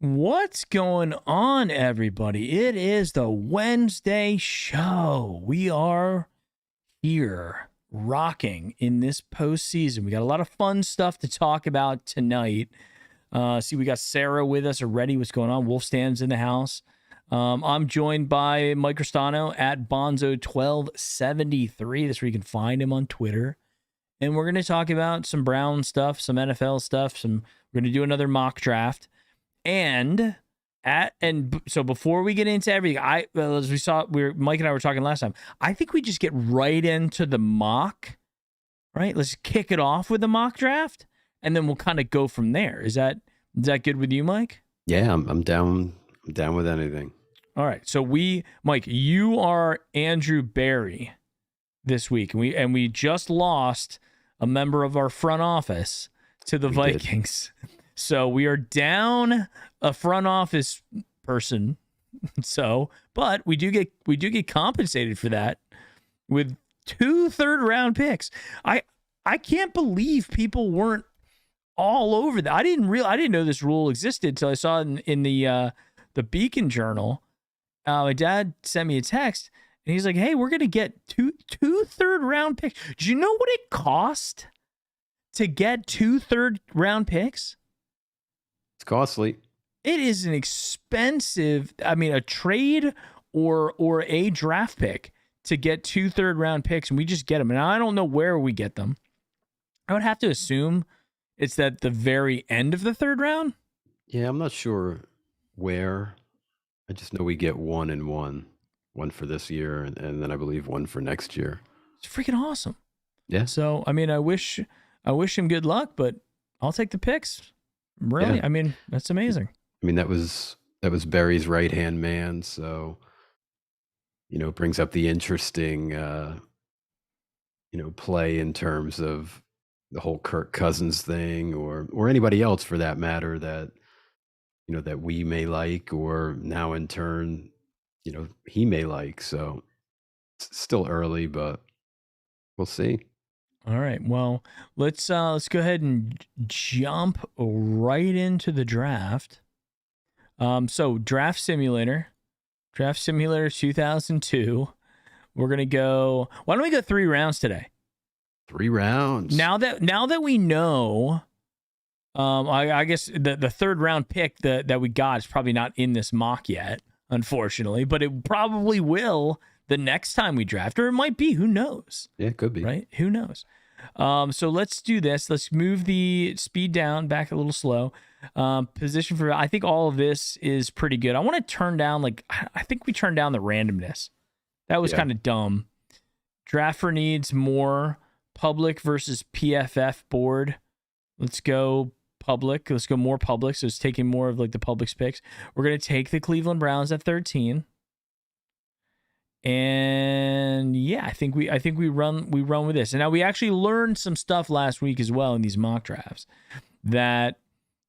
What's going on, everybody? It is the Wednesday show. We are here rocking in this postseason. We got a lot of fun stuff to talk about tonight. See, we got Sarah with us already. What's going on? Wolf Stands in the house. I'm joined by Mike Cristano at Bonzo1273. That's where you can find him on Twitter. And we're going to talk about some Brown stuff, some NFL stuff. We're going to do another mock draft. So before we get into everything, as we saw, Mike and I were talking last time. I think we just get right into the mock, right? Let's kick it off with the mock draft, and then we'll kind of go from there. Is that good with you, Mike? Yeah, I'm down. I'm down with anything. All right. So Mike, you are Andrew Berry this week, and we just lost a member of our front office to the Vikings. So we are down a front office person. But we do get compensated for that with 2 third-round picks. I can't believe people weren't all over that. I didn't know this rule existed until I saw it in the Beacon Journal. My dad sent me a text and he's like, "Hey, we're gonna get two third-round picks." Do you know what it cost to get 2 third-round picks? It's costly. It is an expensive, a trade or a draft pick to get 2 third-round picks, and we just get them. And I don't know where we get them. I would have to assume it's at the very end of the 3rd round. Yeah, I'm not sure where. I just know we get 1 and 1 for this year, and then I believe 1 for next year. It's freaking awesome. Yeah. So, I wish him good luck, but I'll take the picks. Really? Yeah. That's amazing. That was Barry's right-hand man, so it brings up the interesting play in terms of the whole Kirk Cousins thing or anybody else for that matter that that we may like, or now in turn he may like. So it's still early, but we'll see. All right. Well, let's go ahead and jump right into the draft. So Draft Simulator 2002. We're gonna go. Why don't we go 3 rounds today? 3 rounds. Now that we know, I guess the 3rd round pick that we got is probably not in this mock yet, unfortunately, but it probably will the next time we draft, or it might be. Who knows? Yeah, it could be. Right? Who knows? So let's do this. Let's move the speed down, back a little slow. Position for, I think all of this is pretty good. I want to turn down, I think we turned down the randomness. That was kind of dumb. Draft for needs more public versus PFF board. Let's go public. Let's go more public. So it's taking more of the public's picks. We're going to take the Cleveland Browns at 13. And yeah, I think we run with this. And now we actually learned some stuff last week as well in these mock drafts that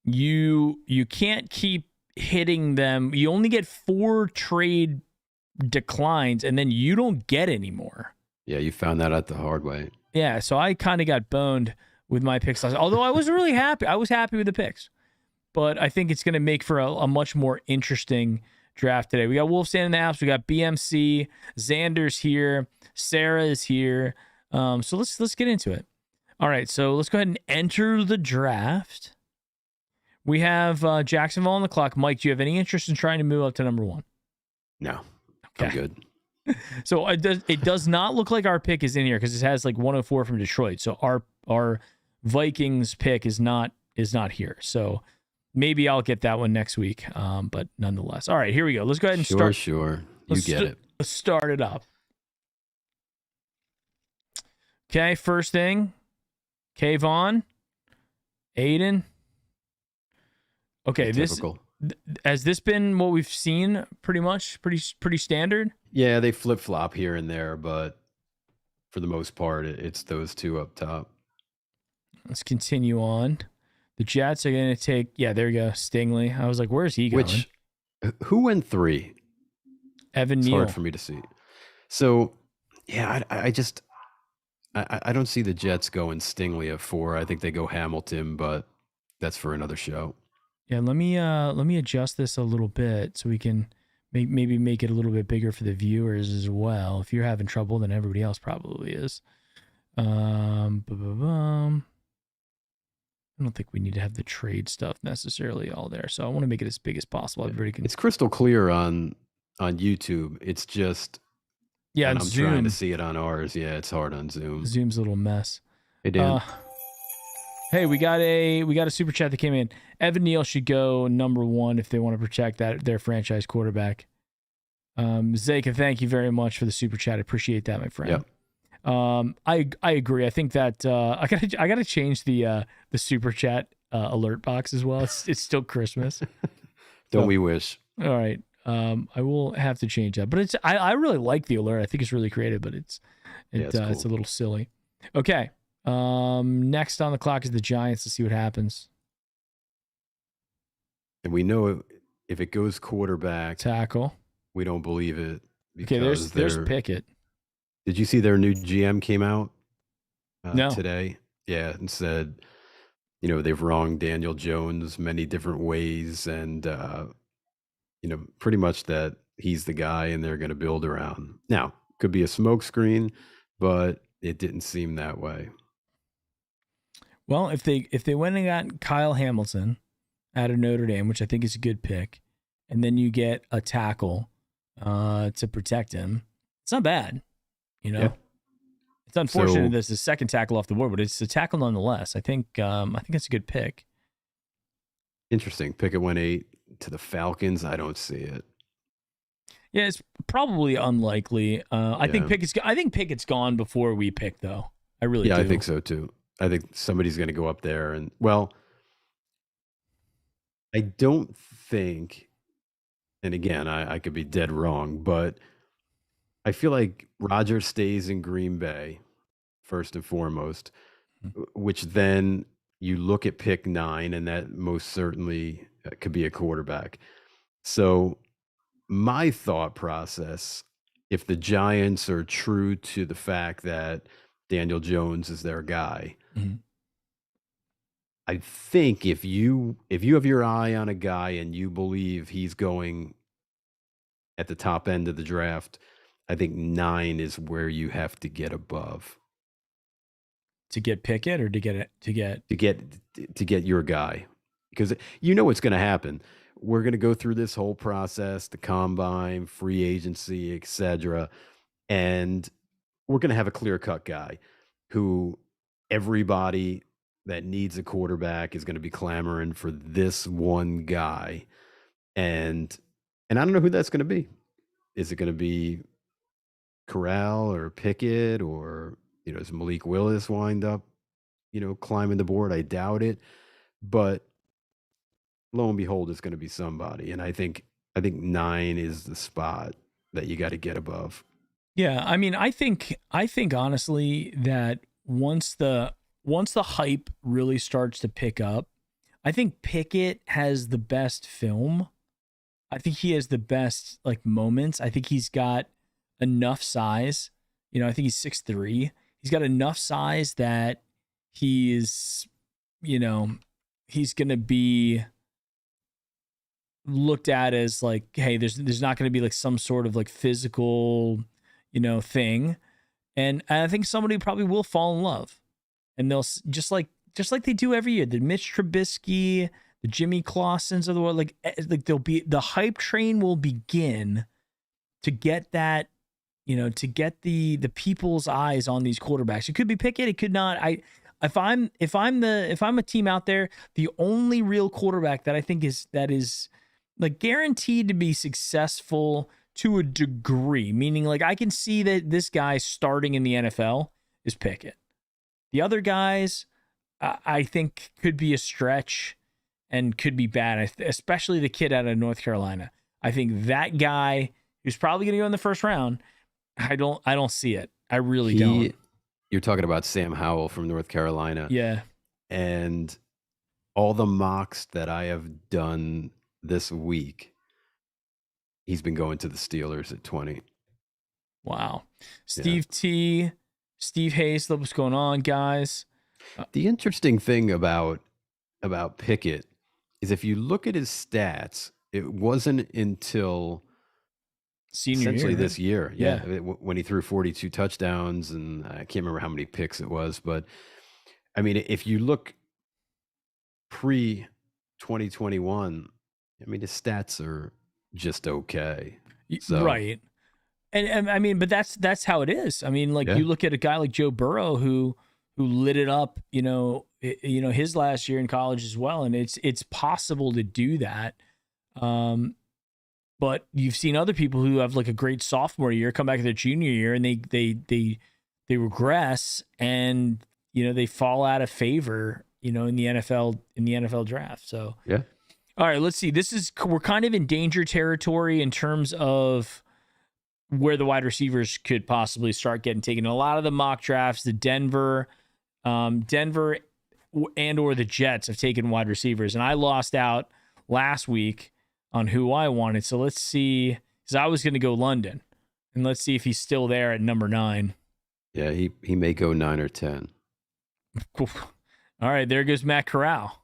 you can't keep hitting them. You only get 4 trade declines and then you don't get any more. Yeah, you found that out the hard way. Yeah, so I kind of got boned with my picks last. Although I was really happy. I was happy with the picks. But I think it's going to make for a much more interesting draft today. We got Wolf Stand in the house. We got BMC. Xander's here. Sarah is here. So let's get into it. All right, so let's go ahead and enter the draft. We have Jacksonville on the clock. Mike, do you have any interest in trying to move up to number 1? No, okay. I'm good. So it does not look like our pick is in here because it has 104 from Detroit. So our Vikings pick is not here. So maybe I'll get that one next week. But nonetheless. All right, here we go. Let's go ahead and start. Sure. You get it. Let's start it up. Okay, first thing. Kayvon. Aiden. Okay, typical. Has this been what we've seen pretty much? Pretty standard? Yeah, they flip-flop here and there, but for the most part, it's those 2 up top. Let's continue on. The Jets are going to take, yeah, there you go, Stingley. I was like, where's he going? Who went 3? Evan Neal. Neal. It's hard for me to see. So, yeah, I don't see the Jets going Stingley at 4. I think they go Hamilton, but that's for another show. Yeah, let me adjust this a little bit so we can maybe make it a little bit bigger for the viewers as well. If you're having trouble, then everybody else probably is. Ba-ba-bum. I don't think we need to have the trade stuff necessarily all there. So I want to make it as big as possible. Everybody can. It's crystal clear on YouTube. It's just when And I'm trying to Zoom. see it on ours, yeah, it's hard on Zoom. Zoom's a little mess. Hey Dan. Hey, we got a super chat that came in. Evan Neal should go number 1 if they want to protect their franchise quarterback. Zayka, thank you very much for the super chat. I appreciate that, my friend. Yep. I agree. I think that I gotta change the super chat alert box as well. It's still Christmas. Don't we wish? All right. I will have to change that, but I really like the alert. I think it's really creative, but it's cool. It's a little silly. Okay. Next on the clock is the Giants. Let's see what happens. And we know if it goes quarterback, tackle, we don't believe it. Okay, there's Pickett. Did you see their new GM came out no. today? Yeah, and said, they've wronged Daniel Jones many different ways, and pretty much that he's the guy, and they're going to build around. Now, could be a smokescreen, but it didn't seem that way. Well, if they went and got Kyle Hamilton out of Notre Dame, which I think is a good pick, and then you get a tackle to protect him, it's not bad. Yeah. It's unfortunate there's a second tackle off the board, but it's a tackle nonetheless. I think it's a good pick. Interesting. Pickett went 8 to the Falcons. I don't see it. Yeah, it's probably unlikely. I think Pickett's gone before we pick, though. I really do. I think so too. I think somebody's going to go up there, and I don't think, and again, I could be dead wrong, but I feel like Rodgers stays in Green Bay first and foremost, which then you look at pick 9, and that most certainly could be a quarterback. So my thought process, if the Giants are true to the fact that Daniel Jones is their guy, I think if you have your eye on a guy and you believe he's going at the top end of the draft, I think 9 is where you have to get above. To get Pickett, or to get your guy, because what's going to happen. We're going to go through this whole process, the combine, free agency, etc., and we're going to have a clear-cut guy who everybody that needs a quarterback is going to be clamoring for this one guy, and I don't know who that's going to be. Is it going to be Corral or Pickett, or does Malik Willis wind up climbing the board? I doubt it, but lo and behold, it's going to be somebody, and I think 9 is the spot that you got to get above. Yeah, I mean, I think honestly that once the hype really starts to pick up, I think Pickett has the best film. I think he has the best moments. I think he's got enough size. I think he's 6'3". He's got enough size that he's going to be looked at as hey, there's not going to be some sort of physical, thing. And I think somebody probably will fall in love, and they'll just like they do every year. The Mitch Trubisky, the Jimmy Clausens of the world, they'll be, the hype train will begin to get that, to get the people's eyes on these quarterbacks. It could be Pickett, it could not. If I'm a team out there, the only real quarterback that I think is guaranteed to be successful to a degree, meaning I can see that this guy starting in the NFL, is Pickett. The other guys, I think could be a stretch and could be bad, especially the kid out of North Carolina. I think that guy, who's probably going to go in the first round, I don't see it. I really don't. You're talking about Sam Howell from North Carolina. Yeah. And all the mocks that I have done this week, he's been going to the Steelers at 20. Wow. Steve T, Steve Hayes, what's going on, guys? The interesting thing about Pickett is if you look at his stats, it wasn't until Senior essentially year, right? this year, Yeah. when he threw 42 touchdowns, and I can't remember how many picks it was, but I mean, if you look pre 2021, I mean, his stats are just okay. So Right. And I mean, but that's how it is. I mean, like yeah, you look at a guy like Joe Burrow who lit it up, his last year in college as well, and it's possible to do that. But you've seen other people who have like a great sophomore year come back to their junior year and they regress and they fall out of favor, in the NFL draft. So yeah. all right, let's see. We're kind of in danger territory in terms of where the wide receivers could possibly start getting taken. A lot of the mock drafts, the Denver and or the Jets have taken wide receivers, and I lost out last week on who I wanted. So let's see, because I was going to go London, and let's see if he's still there at number 9. Yeah, he may go 9 or 10. All right, there goes Matt Corral.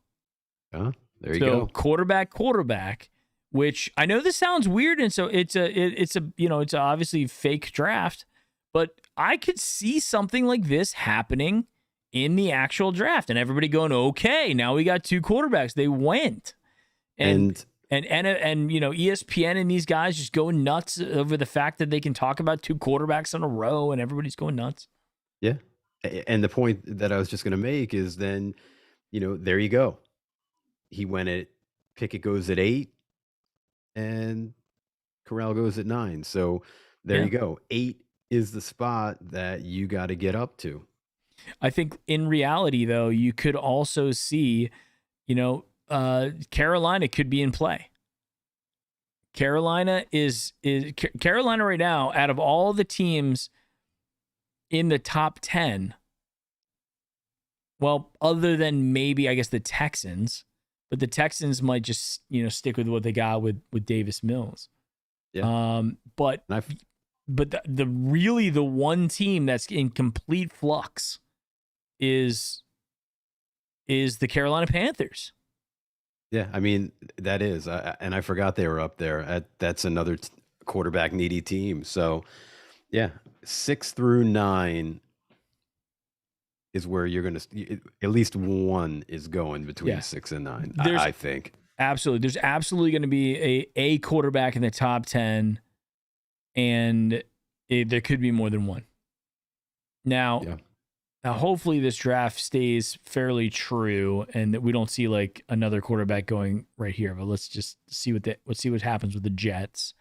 Huh? There you So go. quarterback, which I know this sounds weird, and so it's obviously fake draft, but I could see something like this happening in the actual draft, and everybody going, okay, now we got 2 quarterbacks. They went, and ESPN and these guys just going nuts over the fact that they can talk about 2 quarterbacks in a row, and everybody's going nuts. Yeah. And the point that I was just going to make is then, there you go. He went at Pickett goes at 8 and Corral goes at 9. So there you go. 8 is the spot that you got to get up to. I think in reality, though, you could also see, Carolina could be in play. Carolina is Carolina right now, out of all the teams in the top 10, well, other than maybe, I guess, the Texans, but the Texans might just, stick with what they got with Davis Mills. Yeah. But the one team that's in complete flux is the Carolina Panthers. Yeah, I mean, that is, and I forgot they were up there. That's another quarterback needy team. So, yeah, 6 through 9 is where you're going to, at least one is going between 6 and 9, I think. Absolutely. There's absolutely going to be a quarterback in the top 10, and there could be more than one. Now, hopefully this draft stays fairly true and that we don't see like another quarterback going right here. But let's just see what happens with the Jets.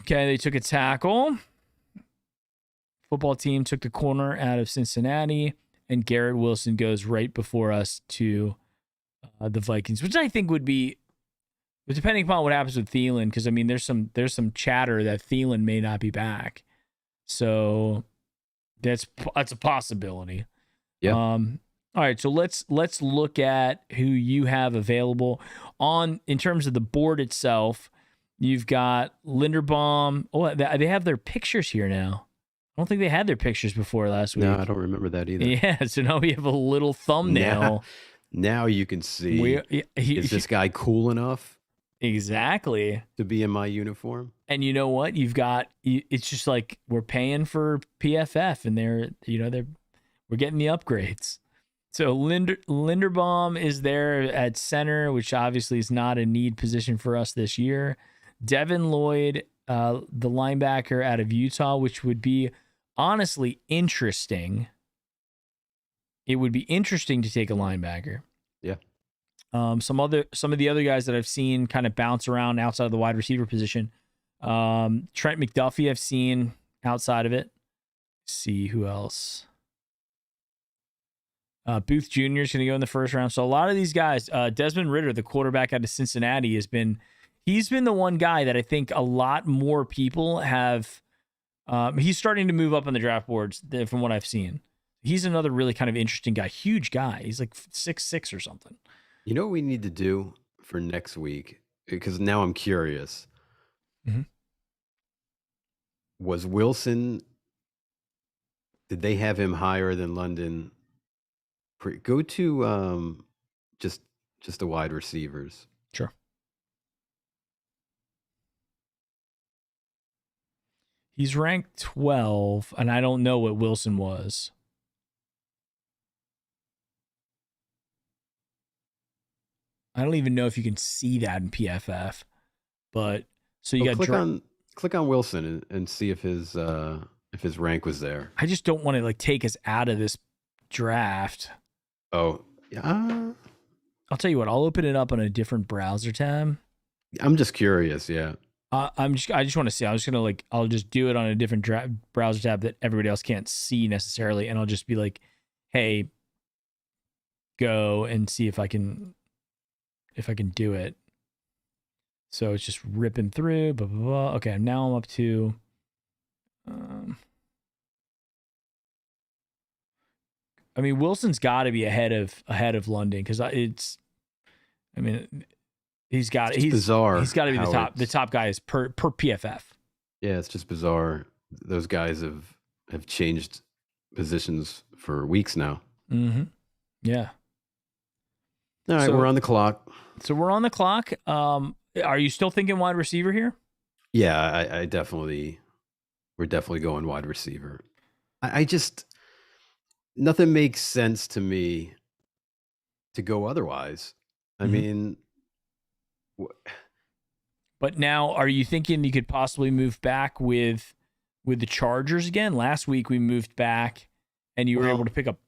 Okay, they took a tackle. Football team took the corner out of Cincinnati, and Garrett Wilson goes right before us to the Vikings, which I think would be, depending upon what happens with Thielen, because I mean there's some chatter that Thielen may not be back, so that's a possibility. Yeah. All right, so let's look at who you have available in terms of the board itself. You've got Linderbaum. Oh, they have their pictures here now. I don't think they had their pictures before last week. No, I don't remember that either. Yeah, so now we have a little thumbnail. Now you can see, is this guy cool enough? Exactly. To be in my uniform? And you know what? It's just like we're paying for PFF, and we're getting the upgrades. So Linderbaum is there at center, which obviously is not a need position for us this year. Devin Lloyd, the linebacker out of Utah, which would be honestly interesting. It would be interesting to take a linebacker. Yeah. Some of the other guys that I've seen kind of bounce around outside of the wide receiver position. Trent McDuffie I've seen outside of it. Let's see who else. Booth Jr. is going to go in the first round. So a lot of these guys, Desmond Ridder, the quarterback out of Cincinnati, he's been the one guy that I think a lot more people have. He's starting to move up on the draft boards from what I've seen. He's another really kind of interesting guy. Huge guy. He's like 6'6" or something. You know what we need to do for next week? Because now I'm curious. Mm-hmm. Was Wilson, did they have him higher than London? Go to just just the wide receivers. Sure. He's ranked 12, and I don't know what Wilson was. I don't even know if you can see that in PFF. But so you got click on Wilson and see if his rank was there. I just don't want to like take us out of this draft. Oh, yeah. I'll tell you what, I'll open it up on a different browser tab. I'm just curious, yeah. I just want to see. I'll just do it on a different browser tab that everybody else can't see necessarily, and I'll just be like, "Hey, go and see if I can do it." So it's just ripping through. Blah blah blah. Okay, now I'm up to. I mean, Wilson's got to be ahead of London because it's. I mean, he's bizarre. He's got to be the top guy is per PFF. Yeah, it's just bizarre. Those guys have changed positions for weeks now. Mm-hmm. Yeah. All right, we're on the clock. So we're on the clock. Are you still thinking wide receiver here? Yeah, we're definitely going wide receiver. I just nothing makes sense to me to go otherwise. I mean, but now are you thinking you could possibly move back with the Chargers again? Last week we moved back and you were able to pick up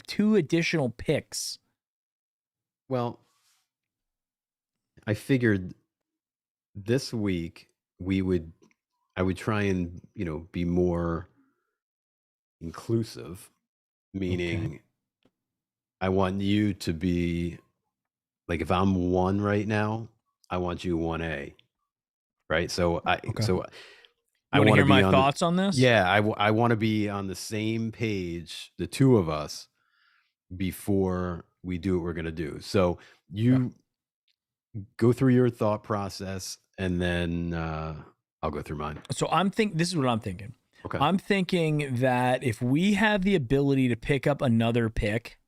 two additional picks. Well, I figured this week I would try and, be more inclusive, meaning I want you to be like, if I'm 1 right now, I want you 1A, right? So I want to hear my thoughts on this? Yeah, I want to be on the same page, the two of us, before we do what we're going to do. So you go through your thought process, and then I'll go through mine. So this is what I'm thinking. Okay. I'm thinking that if we have the ability to pick up another pick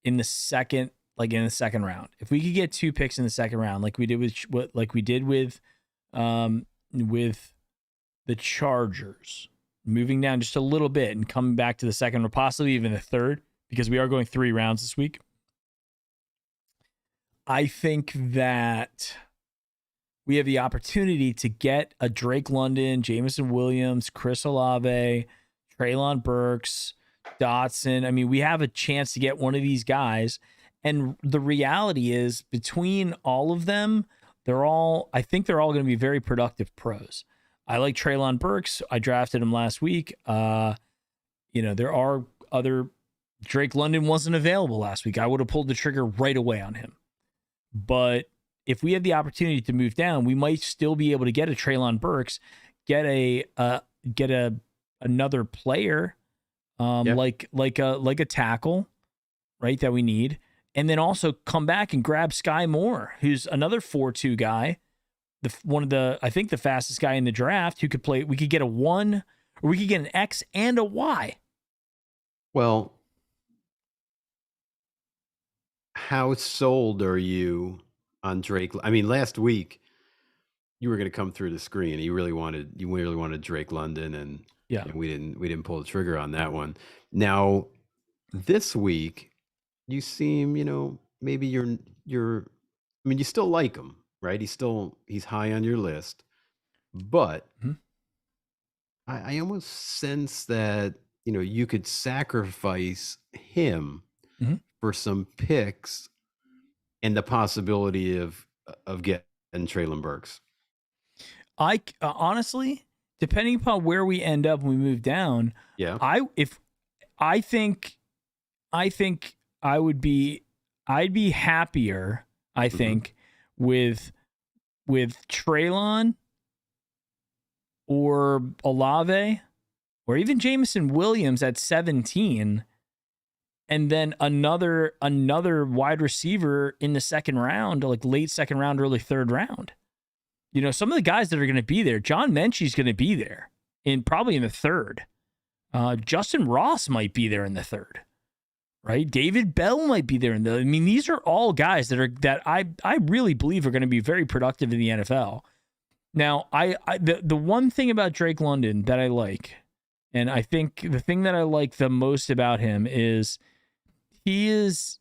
in the second round, if we could get 2 picks in the second round, like we did with the Chargers, moving down just a little bit and coming back to the second or possibly even the third, because we are going 3 rounds this week. I think that we have the opportunity to get a Drake London, Jameson Williams, Chris Olave, Treylon Burks, Dotson. I mean, we have a chance to get one of these guys. And the reality is, between all of them, I think they're all going to be very productive pros. I like Treylon Burks. I drafted him last week. There are other. Drake London wasn't available last week. I would have pulled the trigger right away on him. But if we have the opportunity to move down, we might still be able to get a Treylon Burks, get another player, like a tackle, right, that we need, and then also come back and grab Sky Moore, who's another 4.2 guy, I think the fastest guy in the draft, who could play. We could get a 1, or we could get an X and a Y. Well, how sold are you on Drake? I mean, last week you were going to come through the screen. You really wanted Drake London, and we didn't pull the trigger on that one. Now, this week you seem, maybe you still like him, right? He's high on your list, but I almost sense that, you could sacrifice him for some picks and the possibility of getting Treylon Burks. I honestly, depending upon where we end up when we move down, I'd be happier, I think, with Treylon or Olave or even Jameson Williams at 17, and then another wide receiver in the second round, like late second round, early third round. Some of the guys that are going to be there, John Menchie's going to be there probably in the third. Justin Ross might be there in the third. right? David Bell might be there. I mean, these are all guys that I really believe are going to be very productive in the NFL. Now, the one thing about Drake London that I like, and I think the thing that I like the most about him is he is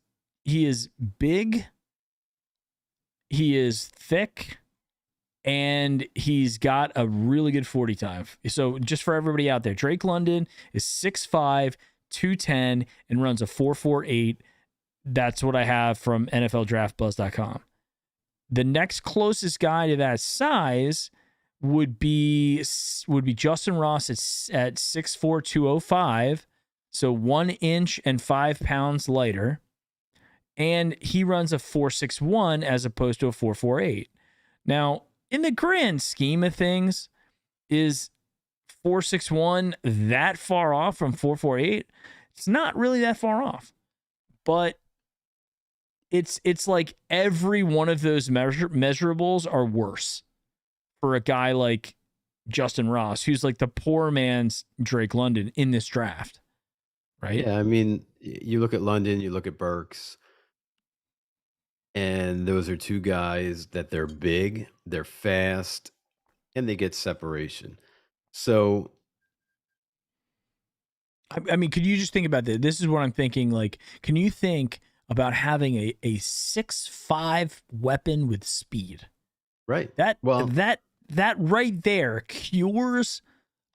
big, he is thick, and he's got a really good 40 time. So just for everybody out there, Drake London is 6'5", 210, and runs a 4.48. That's what I have from NFLDraftBuzz.com. The next closest guy to that size would be Justin Ross at 6'4", 205, so 1 inch and 5 pounds lighter, and he runs a 4.61 as opposed to a 4.48. Now, in the grand scheme of things, is 4.61 that far off from 4.48? It's not really that far off, but it's like every one of those measurables are worse for a guy like Justin Ross, who's like the poor man's Drake London in this draft, right? Yeah, I mean, you look at London, you look at Burks, and those are two guys that they're big, they're fast, and they get separation. So, I mean, could you just think about this? This is what I'm thinking. Like, can you think about having a 6'5" weapon with speed? right. That Well, that right there cures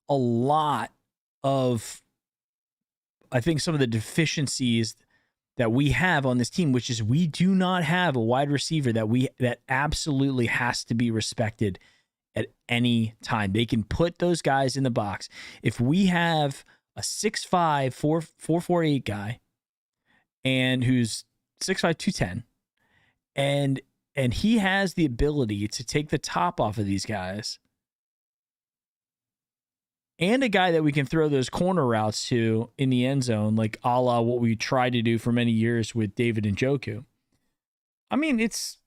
a lot of, I think, some of the deficiencies that we have on this team, which is we do not have a wide receiver that absolutely has to be respected at any time. They can put those guys in the box. If we have a 6'5", 4.48 guy, and who's 6'5", 210, and he has the ability to take the top off of these guys, and a guy that we can throw those corner routes to in the end zone, like a la what we tried to do for many years with David Njoku. I mean, it's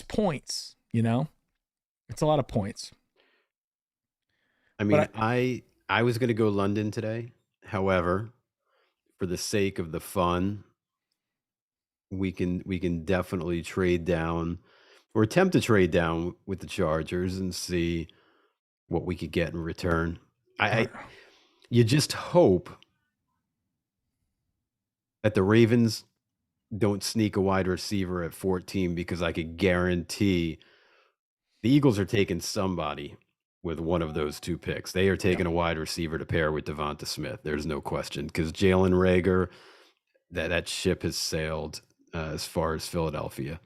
points, you know? It's a lot of points. I mean, I was going to go London today. However, for the sake of the fun, we can definitely trade down or attempt to trade down with the Chargers and see what we could get in return. You just hope that the Ravens don't sneak a wide receiver at 14, because I could guarantee the Eagles are taking somebody with one of those two picks. They are taking a wide receiver to pair with Devonta Smith. There's no question, because Jalen Reagor, that ship has sailed as far as Philadelphia.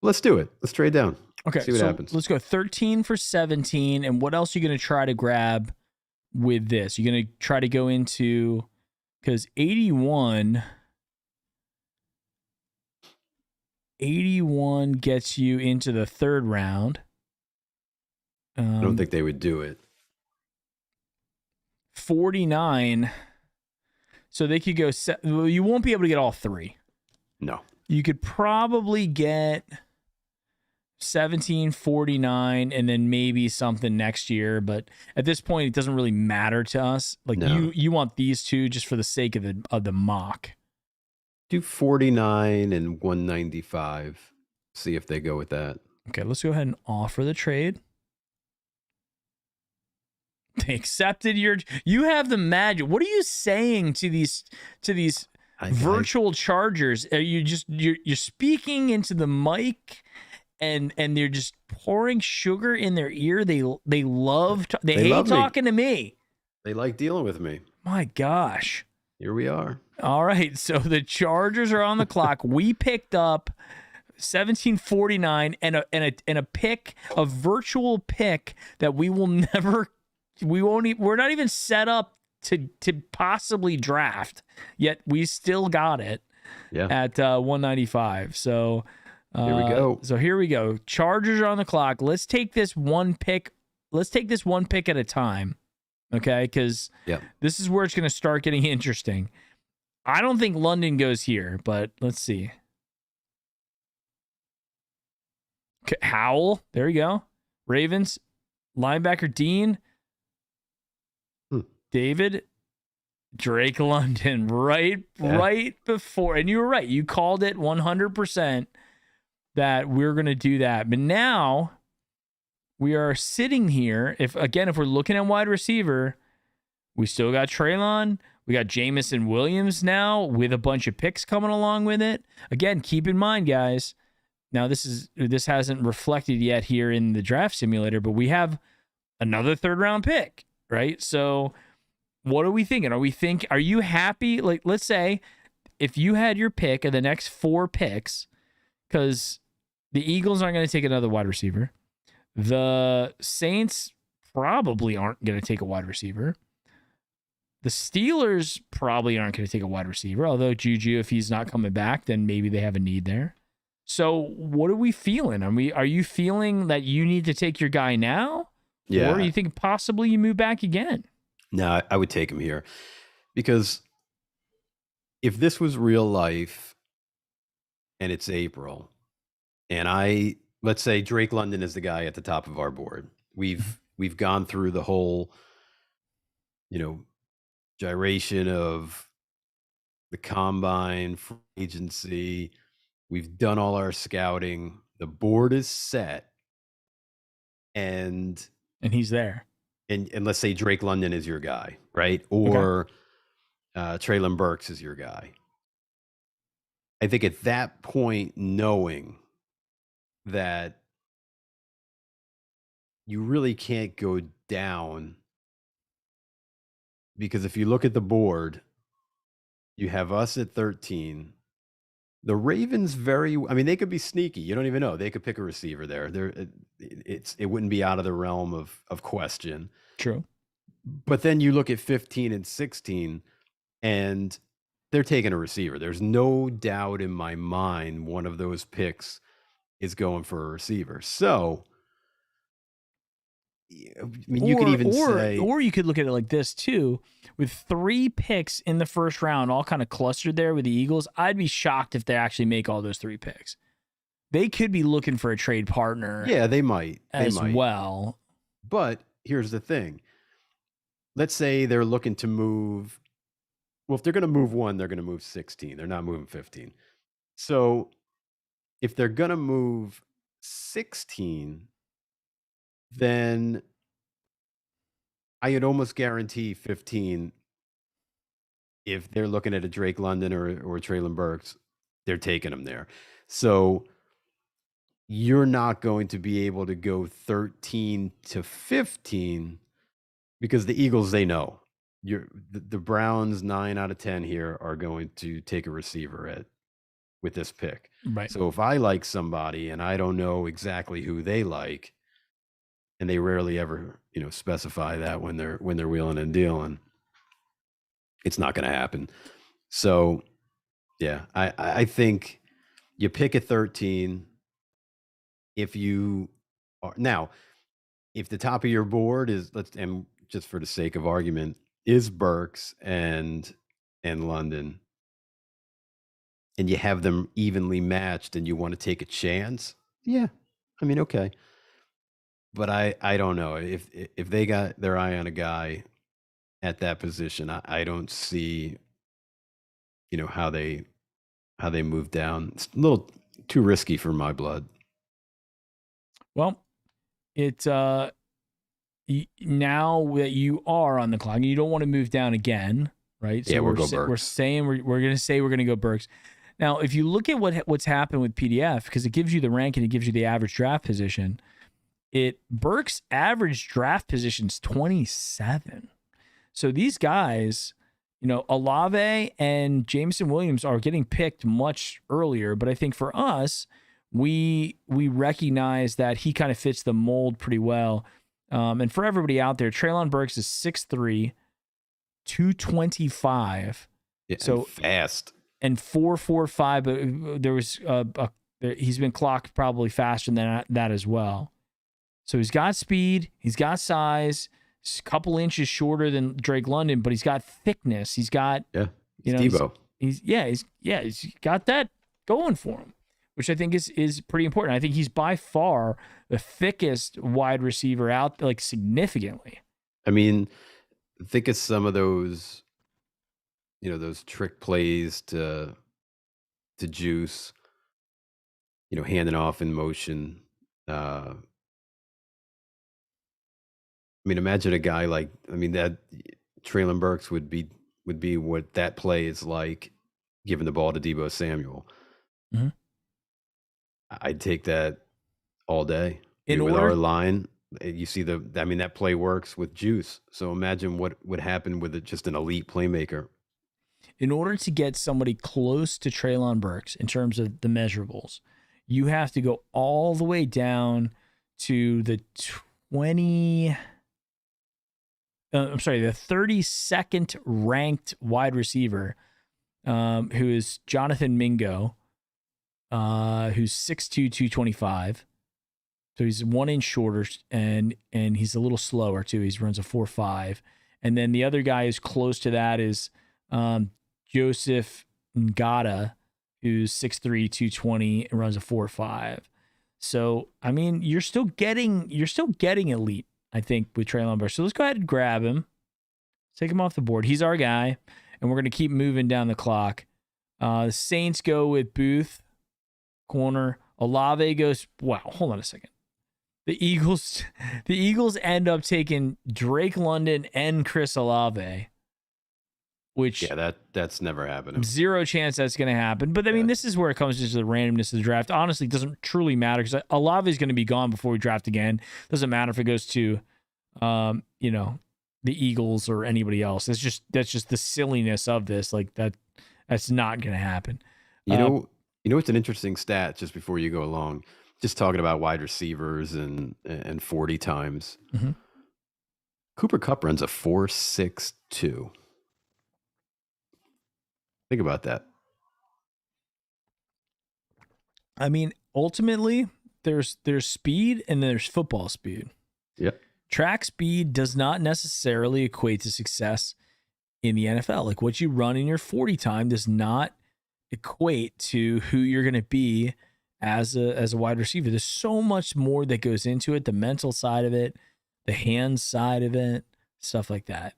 Let's do it. Let's trade down. Okay, see what happens. Let's go 13 for 17. And what else are you going to try to grab with this? You're going to try to go into, because 81 gets you into the third round. I don't think they would do it. 49. So they could go, well, you won't be able to get all three. No. You could probably get 17, 49, and then maybe something next year. But at this point, it doesn't really matter to us. Like, No. you want these two just for the sake of the mock. Do 49 and 195. See if they go with that. Okay, let's go ahead and offer the trade. They accepted you have the magic. What are you saying to these virtual Chargers? Are you just you're speaking into the mic and they're just pouring sugar in their ear? They hate talking to me. They like dealing with me. My gosh. Here we are. All right, so the Chargers are on the clock. We picked up 1749 and a pick, a virtual pick that we will never. We're not even set up to possibly draft yet. We still got it at 195. So here we go. So here we go. Chargers are on the clock. Let's take this one pick. Let's take this one pick at a time. Okay, because this is where it's going to start getting interesting. I don't think London goes here, but let's see. Okay, Howell. There you go. Ravens. Linebacker Dean. David, Drake London, right before, and you were right. You called it 100% that we're going to do that. But now we are sitting here. If we're looking at wide receiver, we still got Treylon. We got Jamison Williams now with a bunch of picks coming along with it. Again, keep in mind, guys. Now this hasn't reflected yet here in the draft simulator, but we have another 3rd round pick, right? So what are we thinking? Are you happy? Like, let's say if you had your pick of the next 4 picks, because the Eagles aren't going to take another wide receiver. The Saints probably aren't going to take a wide receiver. The Steelers probably aren't going to take a wide receiver, although Juju, if he's not coming back, then maybe they have a need there. So what are we feeling? Are you feeling that you need to take your guy now? Yeah. Or you think possibly you move back again? No, I would take him here, because if this was real life and it's April, and let's say Drake London is the guy at the top of our board. We've gone through the whole, gyration of the combine, free agency. We've done all our scouting. The board is set, and he's there. And let's say Drake London is your guy, right? Or Treylon Burks is your guy. I think at that point, knowing that you really can't go down, because if you look at the board, you have us at 13. The Ravens they could be sneaky. You don't even know. They could pick a receiver there. It wouldn't be out of the realm of question. True. But then you look at 15 and 16, and they're taking a receiver. There's no doubt in my mind one of those picks is going for a receiver. So, you could even say... Or you could look at it like this, too. With 3 picks in the first round, all kind of clustered there with the Eagles, I'd be shocked if they actually make all those 3 picks. They could be looking for a trade partner. Yeah, they might. Well. But here's the thing. Let's say they're looking to move... Well, if they're going to move 1, they're going to move 16. They're not moving 15. So if they're going to move 16, then I would almost guarantee 15, if they're looking at a Drake London or Treylon Burks, they're taking them there. So you're not going to be able to go 13 to 15, because the Eagles, they know. The Browns 9 out of 10 here are going to take a receiver with this pick. Right. So if I like somebody and I don't know exactly who they like, and they rarely ever, specify that when they're wheeling and dealing, it's not going to happen. So, yeah, I think you pick at 13. If you are now, if the top of your board is, and just for the sake of argument, is Burks and London, and you have them evenly matched, and you want to take a chance, yeah, okay. But I don't know if they got their eye on a guy at that position. I don't see, how they move down. It's a little too risky for my blood. Well, it's now that you are on the clock, and you don't want to move down again, right? So yeah, we're going to go Burks. Now, if you look at what's happened with PDF, because it gives you the rank and it gives you the average draft position, Burks' average draft position is 27. So these guys, Olave and Jameson Williams are getting picked much earlier. But I think for us, we recognize that he kind of fits the mold pretty well. And for everybody out there, Treylon Burks is 6'3", 225. Yeah, so fast. And 4.45. But there was he's been clocked probably faster than that as well. So he's got speed, he's got size, he's a couple inches shorter than Drake London, but he's got thickness. He's got Debo. He's got that going for him, which I think is pretty important. I think he's by far the thickest wide receiver out, like significantly. I think of some of those those trick plays to Juice, handing off in motion. I mean, imagine a guy like, that Traylon Burks would be what that play is like, giving the ball to Deebo Samuel. Mhm. I'd take that all day. In With order- our line, you see that play works with Juice. So imagine what would happen with just an elite playmaker. In order to get somebody close to Treylon Burks in terms of the measurables, you have to go all the the 32nd ranked wide receiver, who is Jonathan Mingo, who's 6'2", 225. So he's 1 inch shorter, and he's a little slower too. He runs a 4.5. And then the other guy is close to that is Joseph Ngata, who's 6'3", 220 and runs a 4.5. So I mean, you're still getting elite, I think, with Treylon Burks. So let's go ahead and grab him. Take him off the board. He's our guy, and we're going to keep moving down the clock. The Saints go with Booth, corner. Olave goes, wow, hold on a second. The Eagles end up taking Drake London and Chris Olave, which that's never happened. Zero chance that's going to happen. But I mean, this is where it comes into the randomness of the draft. Honestly, it doesn't truly matter because Olave is going to be gone before we draft again. Doesn't matter if it goes to, the Eagles or anybody else. That's just the silliness of this. Like that's not going to happen. You know, it's an interesting stat just before you go along. Just talking about wide receivers and 40 times. Mm-hmm. Cooper Kupp runs a 4.62. Think about that. I mean, ultimately, there's speed and there's football speed. Yep. Track speed does not necessarily equate to success in the NFL. Like what you run in your 40 time does not equate to who you're going to be as a wide receiver. There's so much more that goes into it, the mental side of it, the hands side of it, stuff like that.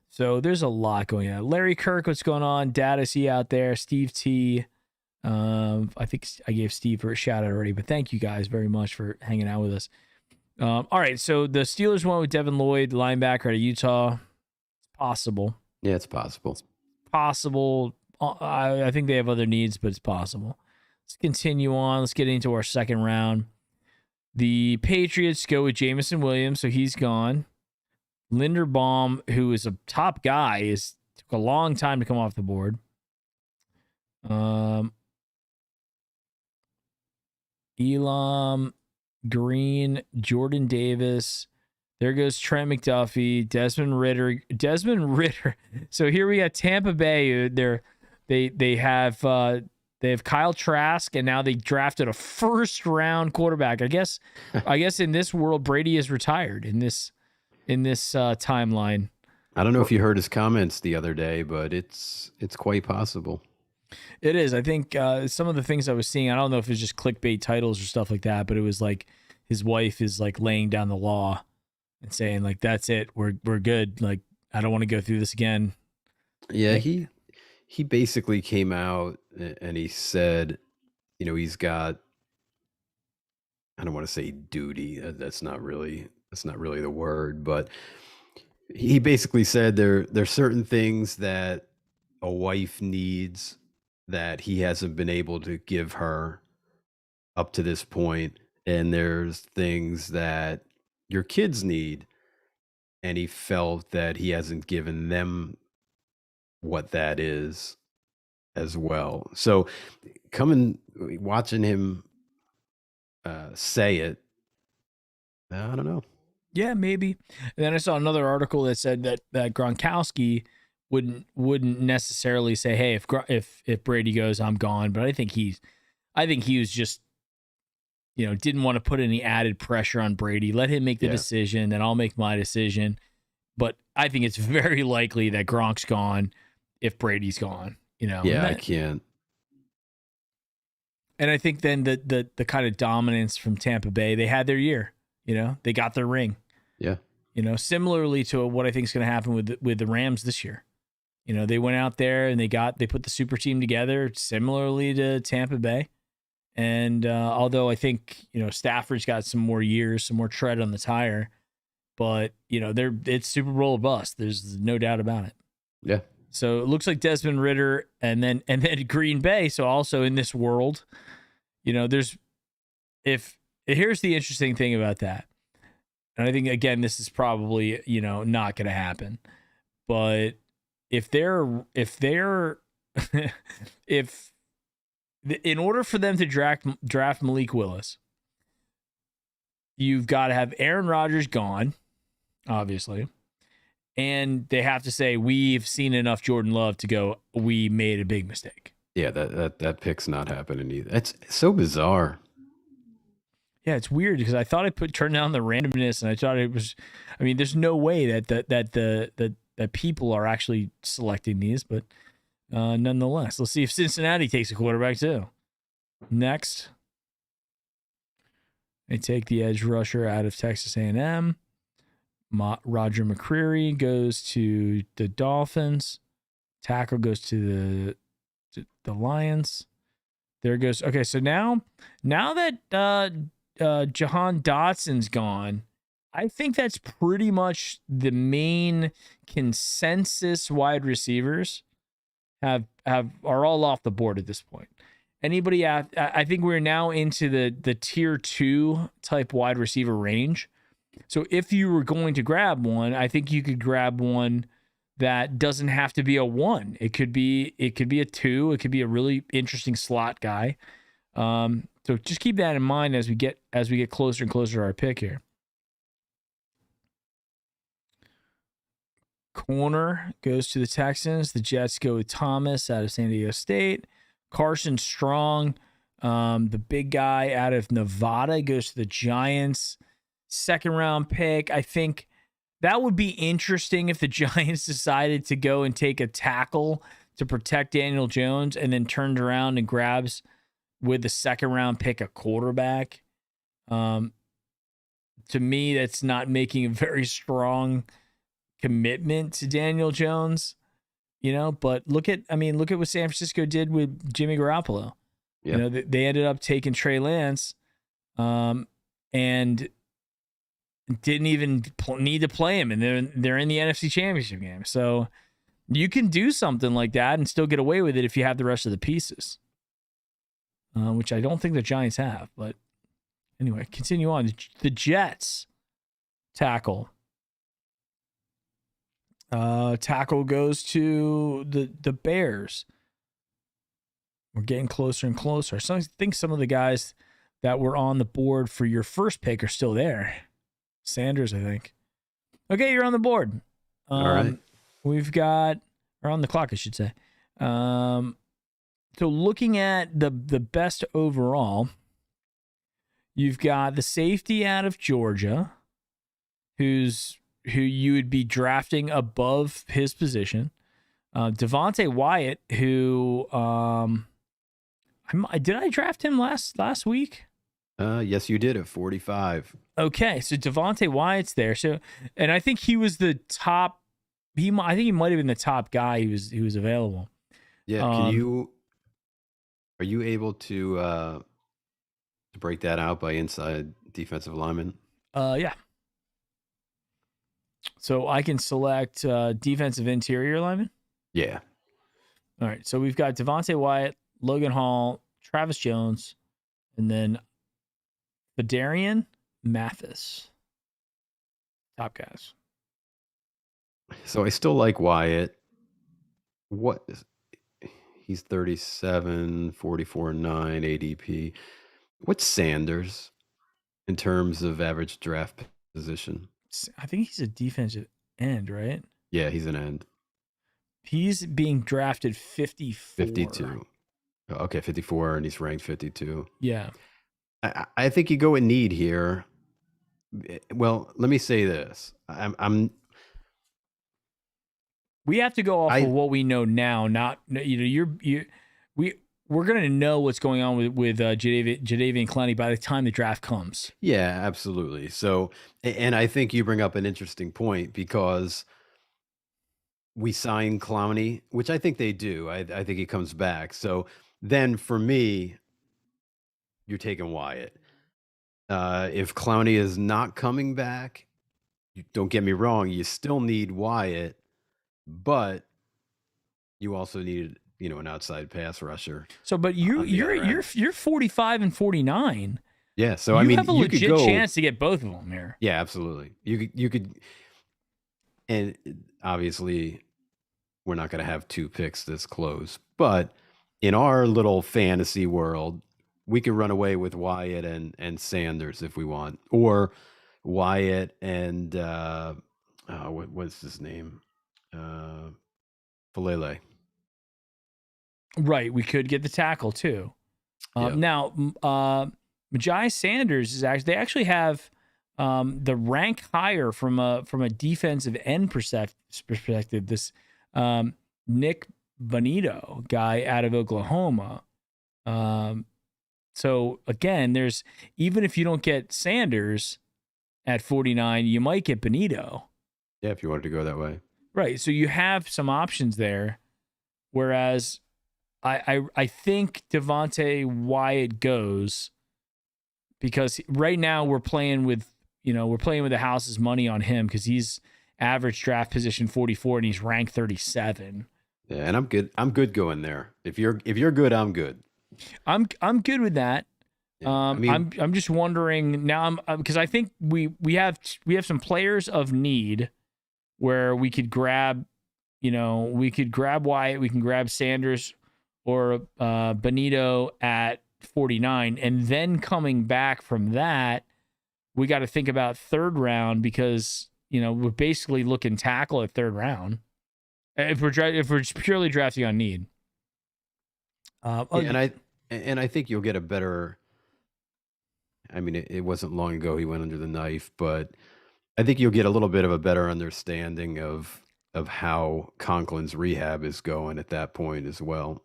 So there's a lot going on. Larry Kirk, what's going on? Dad, is he out there? Steve T. I think I gave Steve a shout out already, but thank you guys very much for hanging out with us. All right, so the Steelers went with Devin Lloyd, linebacker out of Utah. It's possible. Yeah, it's possible. I think they have other needs, but it's possible. Let's continue on. Let's get into our second round. The Patriots go with Jamison Williams, so he's gone. Linderbaum, who is a top guy, took a long time to come off the board. Elam, Green, Jordan Davis. There goes Trent McDuffie, Desmond Ritter. So here we got Tampa Bay. They have Kyle Trask, and now they drafted a first round quarterback. I guess in this world, Brady is retired in this timeline. I don't know if you heard his comments the other day, but it's quite possible. It is. I think some of the things I was seeing, I don't know if it's just clickbait titles or stuff like that, but it was like his wife is like laying down the law and saying like, that's it. We're good. Like, I don't want to go through this again. Yeah. He basically came out and he said, he's got, I don't want to say duty. That's not really the word, but he basically said there's certain things that a wife needs that he hasn't been able to give her up to this point, and there's things that your kids need, and he felt that he hasn't given them what that is as well. So watching him say it, I don't know. Yeah, maybe. And then I saw another article that said that Gronkowski wouldn't necessarily say, "Hey, if Brady goes, I'm gone." But I think he was just, didn't want to put any added pressure on Brady. Let him make the decision, then I'll make my decision. But I think it's very likely that Gronk's gone if Brady's gone. Yeah, I can't. And I think then the kind of dominance from Tampa Bay, they had their year. They got their ring. Yeah. Similarly to what I think is going to happen with the Rams this year. You know, they went out there and they put the super team together similarly to Tampa Bay. And although I think, you know, Stafford's got some more years, some more tread on the tire, but you know, it's Super Bowl or bust. There's no doubt about it. Yeah. So it looks like Desmond Ridder and then Green Bay. So also in this world, you know, here's the interesting thing about that. And I think, again, this is probably, you know, not going to happen. But if in order for them to draft Malik Willis, you've got to have Aaron Rodgers gone, obviously. And they have to say, we've seen enough Jordan Love to go, we made a big mistake. Yeah, that pick's not happening either. It's so bizarre. Yeah, it's weird because I thought I turned down the randomness, and I thought it was. I mean, there's no way that people are actually selecting these, but nonetheless, let's see if Cincinnati takes a quarterback too. Next, they take the edge rusher out of Texas A&M. Roger McCreary goes to the Dolphins. Tackle goes to the Lions. There goes. Okay, so now that Jahan Dotson's gone, I think that's pretty much the main consensus wide receivers are all off the board at this point. Anybody I think we're now into the tier 2 type wide receiver range. So if you were going to grab one, I think you could grab one that doesn't have to be a 1. It could be a 2. It could be a really interesting slot guy. So just keep that in mind as we get closer and closer to our pick here. Corner goes to the Texans. The Jets go with Thomas out of San Diego State. Carson Strong, the big guy out of Nevada, goes to the Giants. Second round pick. I think that would be interesting if the Giants decided to go and take a tackle to protect Daniel Jones and then turned around and grabs with the second round pick a quarterback. To me, that's not making a very strong commitment to Daniel Jones, you know, but look at what San Francisco did with Jimmy Garoppolo. Yep. You know, they ended up taking Trey Lance and didn't even need to play him, and they're in the NFC Championship game. So you can do something like that and still get away with it if you have the rest of the pieces. Which I don't think the Giants have. But anyway, continue on. The Jets tackle. Tackle goes to the Bears. We're getting closer and closer. So I think some of the guys that were on the board for your first pick are still there. Sanders, I think. Okay, you're on the board. All right. We've got, or on the clock, I should say. So looking at the best overall, you've got the safety out of Georgia, who you would be drafting above his position. Devontae Wyatt, who did I draft him last week? Yes, you did at 45. Okay, so Devontae Wyatt's there. So, and I think he was the top. I think he might have been the top guy who was available. Yeah, are you able to break that out by inside defensive lineman? Yeah. So I can select defensive interior lineman. Yeah. All right. So we've got Devontae Wyatt, Logan Hall, Travis Jones, and then Fedarian Mathis. Top guys. So I still like Wyatt. He's 37, 44.9 ADP. What's Sanders in terms of average draft position? I think he's a defensive end, right? Yeah, he's an end. He's being drafted 54. 52. Okay, 54, and he's ranked 52. Yeah. I think you go in need here. Well, let me say this. We have to go off of what we know now. Not we're going to know what's going on with Jadeveon Clowney by the time the draft comes. Yeah, absolutely. So, and I think you bring up an interesting point because we sign Clowney, which I think they do. I think he comes back. So then for me, you're taking Wyatt. If Clowney is not coming back, don't get me wrong, you still need Wyatt, but you also need, an outside pass rusher. So, but you're 45 and 49. Yeah, so you have a legit chance to get both of them here. Yeah, absolutely. You could, and obviously we're not going to have 2 picks this close, but in our little fantasy world, we could run away with Wyatt and Sanders if we want, or Wyatt and what's his name, Falele. Right, we could get the tackle too. Yep. Now, Majai Sanders is actually, they actually have the rank higher from a defensive end perspective. This Nick Bonito guy out of Oklahoma. So again, there's, even if you don't get Sanders at 49, you might get Bonito. Yeah, if you wanted to go that way. Right. So you have some options there. Whereas I think Devontae Wyatt goes, because right now we're playing with the house's money on him, because he's average draft position 44 and he's ranked 37. Yeah, and I'm good. I'm good going there. If you're good, I'm good. I'm good with that. Yeah, I'm just wondering now, because I think we have some players of need where we could grab, Wyatt, we can grab Sanders or Bonito at 49, and then coming back from that, we got to think about third round, because we're basically looking tackle at third round if we're just purely drafting on need. And I think you'll get a better. I mean, it wasn't long ago he went under the knife, but I think you'll get a little bit of a better understanding of how Conklin's rehab is going at that point as well.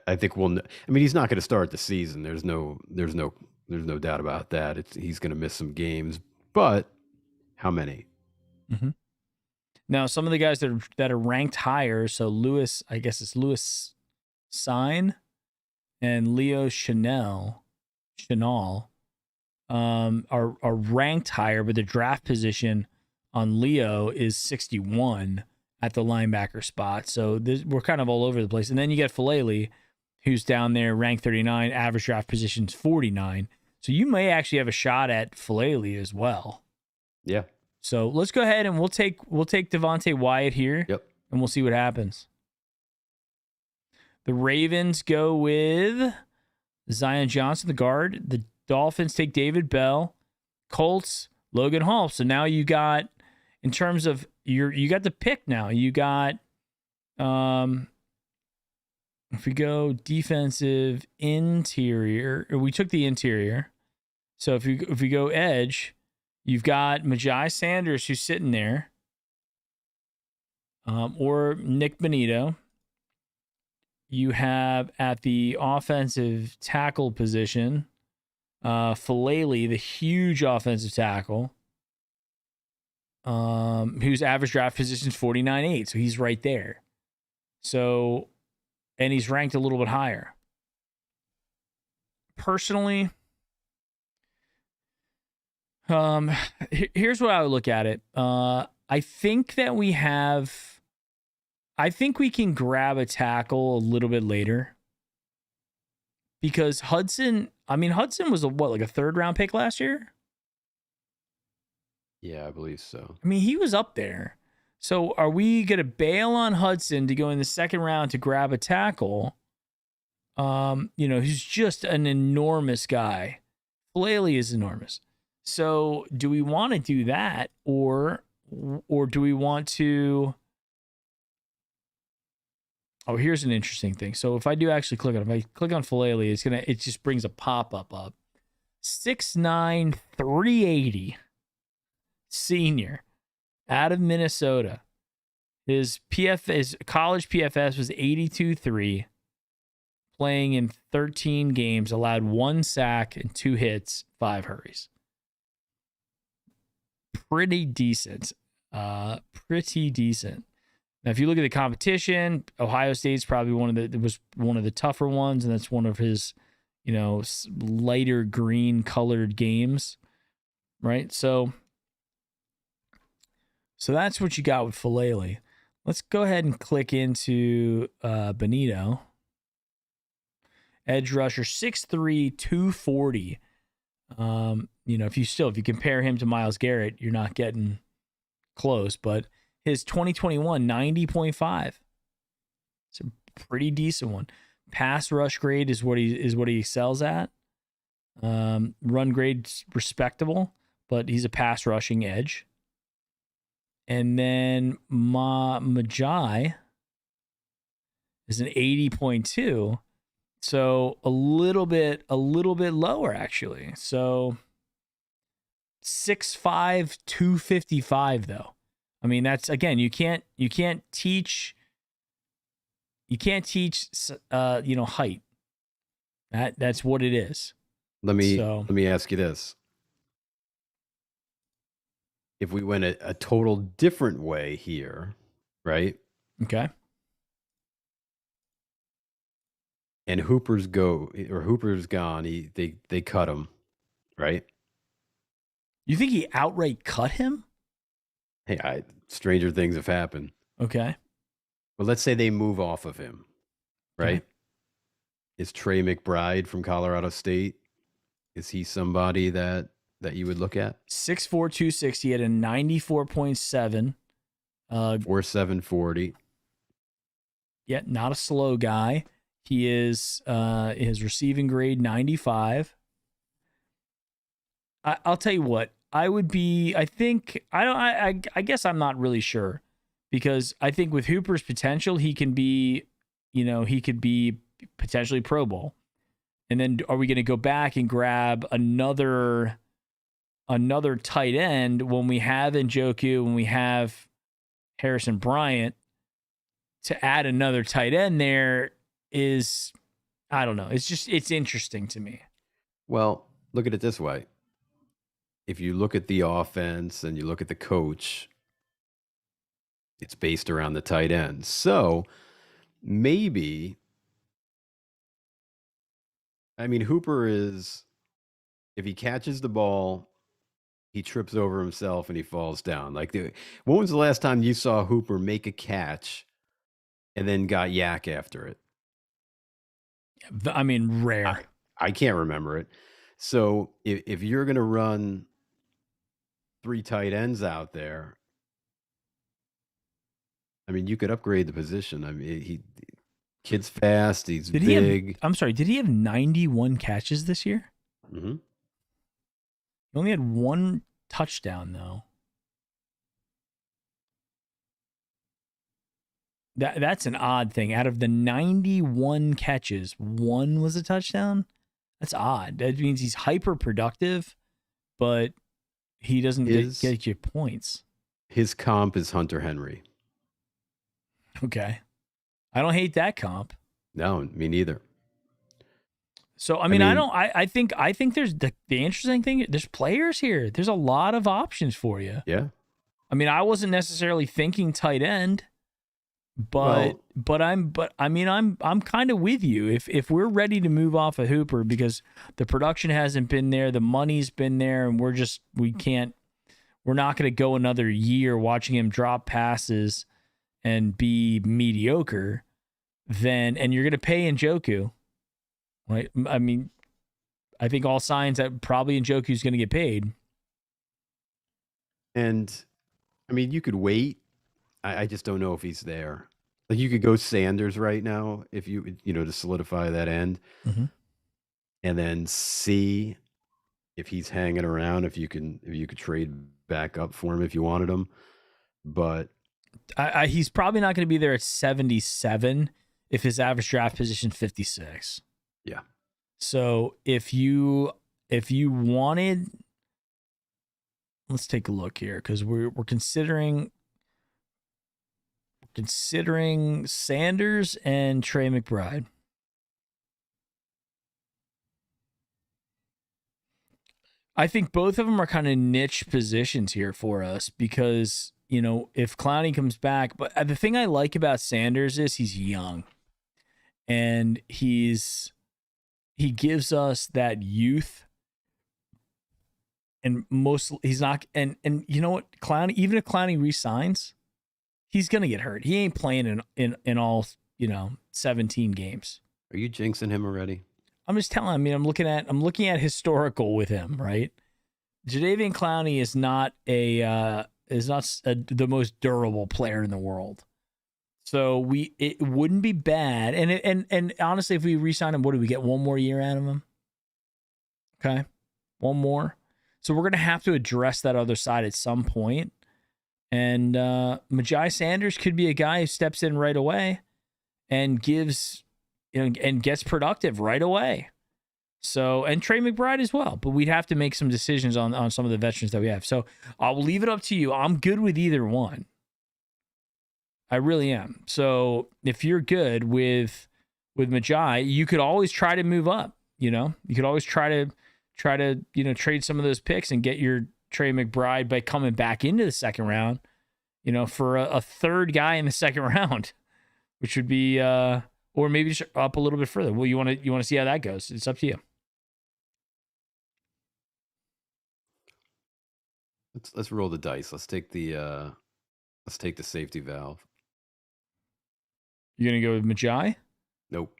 I think he's not going to start the season. There's no doubt about that. He's going to miss some games, but how many? Mm-hmm. Now, some of the guys that are ranked higher, so Lewis, I guess it's Lewis Sign and Leo Chanel, are ranked higher, but the draft position on Leo is 61 at the linebacker spot. So we're kind of all over the place. And then you get Falele, who's down there ranked 39, average draft position's 49. So you may actually have a shot at Falele as well. Yeah. So let's go ahead and we'll take Devontae Wyatt here. Yep. And we'll see what happens. The Ravens go with Zion Johnson, the guard. The Dolphins take David Bell. Colts, Logan Hall. So now you got, in terms of you got the pick now. You got, if we go defensive interior, or we took the interior. So if we go edge, you've got Majai Sanders, who's sitting there, or Nick Bonito. You have at the offensive tackle position, Falele, the huge offensive tackle, whose average draft position is 49.8, so he's right there. So, and he's ranked a little bit higher. Personally, here's what I would look at it. I think we can grab a tackle a little bit later, because Hudson was like a third round pick last year? Yeah, I believe so. I mean, he was up there. So are we going to bail on Hudson to go in the second round to grab a tackle? Who's just an enormous guy. Falele is enormous. So do we want to do that, or do we want to? Oh, here's an interesting thing. So if I do actually click on Falele, it just brings a pop-up up. 6'9", 380 senior out of Minnesota. His college PFS was 82.3, playing in 13 games, allowed 1 sack and 2 hits, 5 hurries. Pretty decent. Now, if you look at the competition, Ohio State's probably one of the tougher ones, and that's one of his, lighter green colored games, right? So that's what you got with Falele. Let's go ahead and click into Benito. Edge rusher, 6'3", 240. If you compare him to Myles Garrett, you're not getting close, but his 2021 90.5. It's a pretty decent one. Pass rush grade is what he excels at. Run grade's respectable, but he's a pass rushing edge. And then Majai is an 80.2. So a little bit lower actually. So 6'5", 255 though. I mean, that's, again, you can't teach height. That's what it is. Let me ask you this. If we went a total different way here, right? Okay. And Hooper's gone, they cut him, right? You think he outright cut him? Hey, stranger things have happened. Okay. Well, let's say they move off of him, right? Okay. Is Trey McBride from Colorado State? Is he somebody that you would look at? 6'4", 260 at a 94.7. 4.740. Yeah, not a slow guy. He is his receiving grade 95. I'll tell you what. I guess I'm not really sure, because I think with Hooper's potential, he can be, he could be potentially Pro Bowl. And then are we going to go back and grab another tight end when we have Njoku, when we have Harrison Bryant? To add another tight end there is, I don't know. It's interesting to me. Well, look at it this way. If you look at the offense and you look at the coach, it's based around the tight end. So maybe, Hooper is, if he catches the ball, he trips over himself and he falls down. When was the last time you saw Hooper make a catch and then got yak after it? Rare. I can't remember it. So if you're going to run 3 tight ends out there, you could upgrade the position. Kid's fast. He's big. I'm sorry. Did he have 91 catches this year? Mm-hmm. He only had 1 touchdown though. That's an odd thing. Out of the 91 catches, 1 was a touchdown. That's odd. That means he's hyper productive, but he doesn't get you points. His comp is Hunter Henry. Okay. I don't hate that comp. No, me neither. So, I think there's the interesting thing. There's players here. There's a lot of options for you. Yeah. I wasn't necessarily thinking tight end, but I'm kind of with you. If we're ready to move off of Hooper because the production hasn't been there, the money's been there, and we're not going to go another year watching him drop passes and be mediocre, and you're going to pay Njoku, right? I think all signs that probably Njoku's going to get paid. And you could wait. I just don't know if he's there. You could go Sanders right now if you to solidify that end, mm-hmm. and then see if he's hanging around. If you could trade back up for him if you wanted him, but he's probably not going to be there at 77 if his average draft position 56. Yeah. So if you wanted, let's take a look here because we're considering Sanders and Trey McBride. I think both of them are kind of niche positions here for us because, if Clowney comes back, but the thing I like about Sanders is he's young, and he gives us that youth. And he's not, and you know what, Clowney, even if Clowney resigns, he's gonna get hurt. He ain't playing in all 17 games. Are you jinxing him already? I'm just telling. I mean, I'm looking at historical with him, right? Jadeveon Clowney is not the most durable player in the world. So it wouldn't be bad. And honestly, if we re-sign him, what do we get? One more year out of him? Okay, one more. So we're gonna have to address that other side at some point. And Majai Sanders could be a guy who steps in right away and gives, and gets productive right away. So, and Trey McBride as well. But we'd have to make some decisions on some of the veterans that we have. So I'll leave it up to you. I'm good with either one. I really am. So if you're good with Majai, you could always try to move up. You could always try to trade some of those picks and get your Trey McBride by coming back into the second round, for a third guy in the second round, which would be or maybe just up a little bit further. Well, you want to see how that goes. It's up to you. Let's roll the dice. Let's take the safety valve. You're gonna go with Majai? Nope.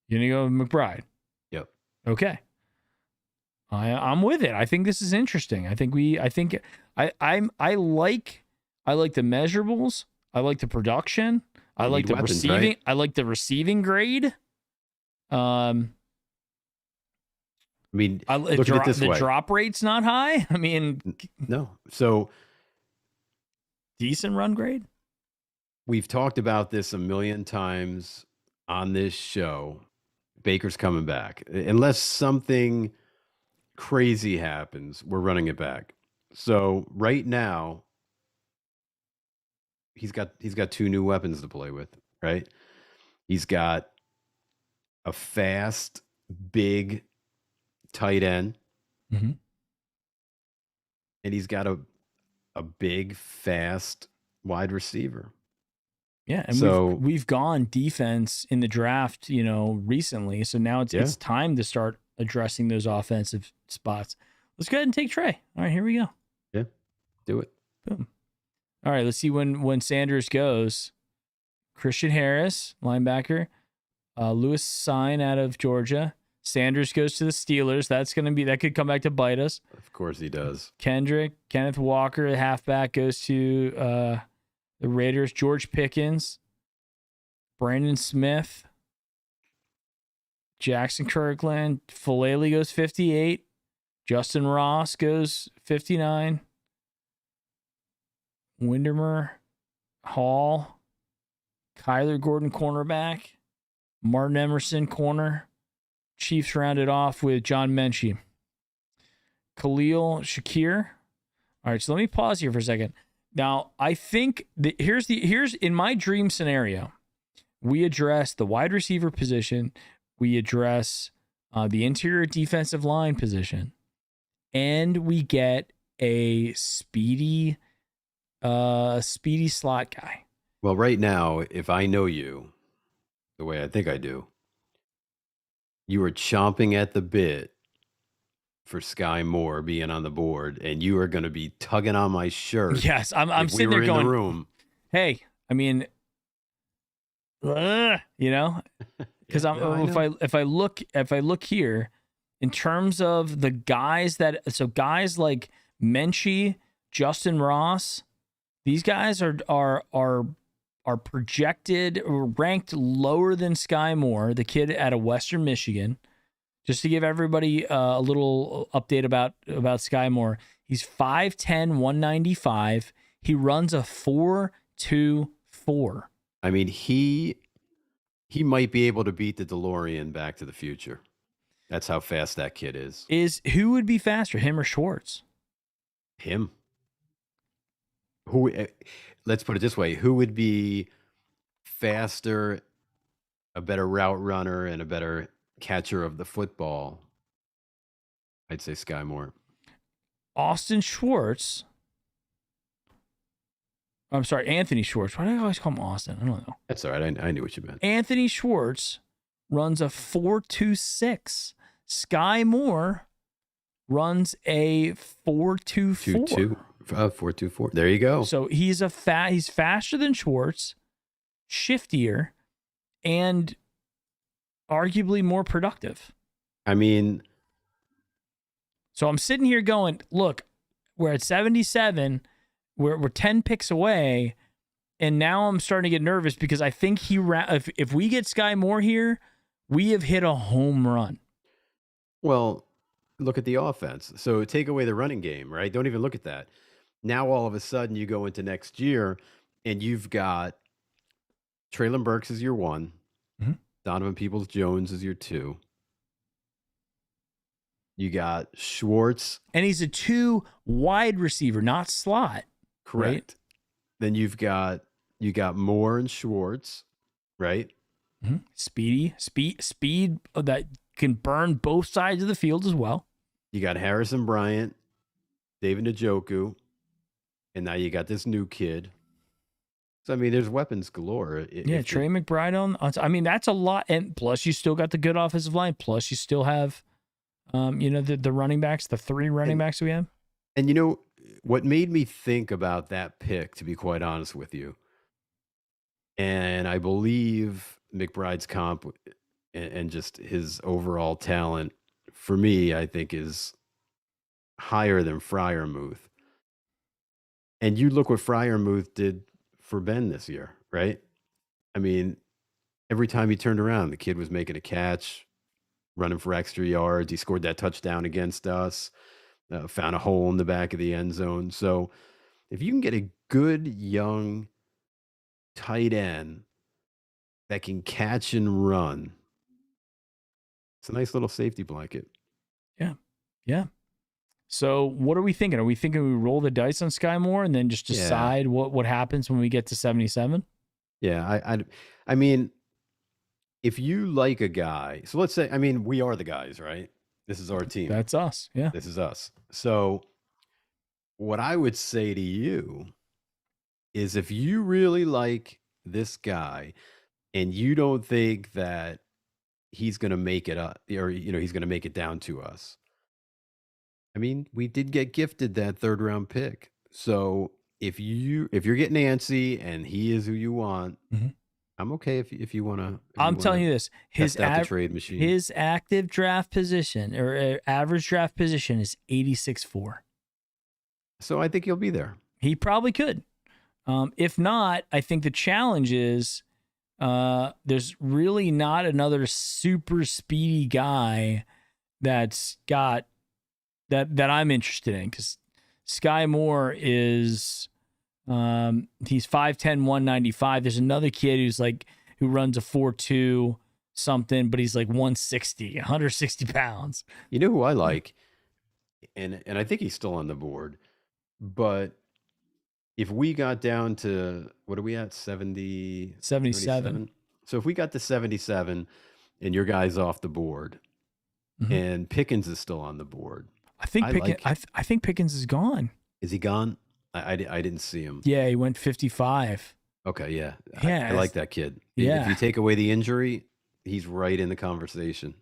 You're gonna go with McBride? Yep. Okay. I'm with it. I think this is interesting. I like the measurables. I like the production. I like the weapons, receiving. right? I like the receiving grade. I mean, look at it this way. The drop rate's not high. I mean, no. So decent run grade. We've talked about this a million times on this show. Baker's coming back. Unless something crazy happens, we're running it back. So right now, he's got 2 new weapons to play with, right? He's got a fast, big tight end. Mm-hmm. And he's got a big, fast wide receiver. Yeah, and we've gone defense in the draft, recently. So now it's time to start addressing those offensive spots. Let's go ahead and take Trey. All right, here we go. Yeah, do it. Boom. All right, let's see when Sanders goes. Christian Harris, linebacker. Lewis Sign out of Georgia. Sanders goes to the Steelers. That could come back to bite us. Of course he does. Kenneth Walker, the halfback, goes to the Raiders. George Pickens. Brandon Smith. Jackson Kirkland. Falele goes 58. Justin Ross goes 59. Windermer. Hall. Kyler Gordon, cornerback. Martin Emerson, corner. Chiefs rounded off with John Menchie. Khalil Shakir. All right, so let me pause here for a second. Now, I think here's in my dream scenario, we address the wide receiver position, we address the interior defensive line position, and we get a speedy slot guy. Well, right now, if I know you the way I think I do, you are chomping at the bit for Sky Moore being on the board, and you are going to be tugging on my shirt. Yes, I'm sitting there going, in the room. Hey, I mean, because if I look here in terms of the guys guys like Menchie, Justin Ross, these guys are projected or ranked lower than Sky Moore, the kid out of Western Michigan. Just to give everybody a little update about Sky Moore, he's 5'10", 195. He runs a 4.24. I mean, he might be able to beat the DeLorean Back to the Future. That's how fast that kid is. Who would be faster, him or Schwartz? Him. Let's put it this way: who would be faster, a better route runner, and a better catcher of the football? I'd say Sky Moore. Austin Schwartz I'm sorry, Anthony Schwartz. Why do I always call him Austin? I don't know. That's all right. I knew what you meant. Anthony Schwartz runs a 4.26. Sky Moore runs a 4.24. 4.24. There you go. So he's faster than Schwartz, shiftier, and arguably more productive. I mean, so I'm sitting here going, look, we're at 77. We're 10 picks away. And now I'm starting to get nervous because I think if we get Sky Moore here, we have hit a home run. Well, look at the offense. So take away the running game, right? Don't even look at that. Now all of a sudden you go into next year and you've got Traylon Burks as your 1. Mm-hmm. Donovan Peoples-Jones is your 2. You got Schwartz. And he's a 2 wide receiver, not slot. Correct. Right? Then you got Moore and Schwartz, right? Mm-hmm. Speed that can burn both sides of the field as well. You got Harrison Bryant, David Njoku, and now you got this new kid. So, I mean, there's weapons galore. Trey McBride on. I mean, that's a lot. And plus, you still got the good offensive line. Plus, you still have, the running backs, the 3 running backs we have. And, you know, what made me think about that pick, to be quite honest with you, and I believe McBride's comp and just his overall talent, for me, I think is higher than Freiermuth. And you look what Freiermuth did for Ben this year, right? I mean, every time he turned around, the kid was making a catch, running for extra yards. He scored that touchdown against us, found a hole in the back of the end zone. So if you can get a good young tight end that can catch and run, it's a nice little safety blanket. Yeah. So what are we thinking? Are we thinking we roll the dice on Sky Moore and then just decide what happens when we get to 77? Yeah, I mean, if you like a guy, so let's say, I mean, we are the guys, right? This is our team. That's us. Yeah. This is us. So what I would say to you is if you really like this guy and you don't think that he's going to make it up or, he's going to make it down to us. I mean, we did get gifted that 3rd round pick. So if you're getting antsy and he is who you want, I'm okay if you want to. I'm telling you this: his trade machine, his active draft position or average draft position is 86.4. So I think he'll be there. He probably could. If not, I think the challenge is there's really not another super speedy guy that's got that I'm interested in, because Sky Moore is he's 5'10", 195. There's another kid who runs a 4.2 something, but he's like 160 pounds. You know who I like, and I think he's still on the board, but if we got down to, what are we at, 77? So if we got to 77 and your guy's off the board and Pickens is still on the board, I think Pickens is gone. Is he gone? I didn't see him. Yeah, he went 55. Okay, yeah. I like that kid. Yeah. If you take away the injury, he's right in the conversation.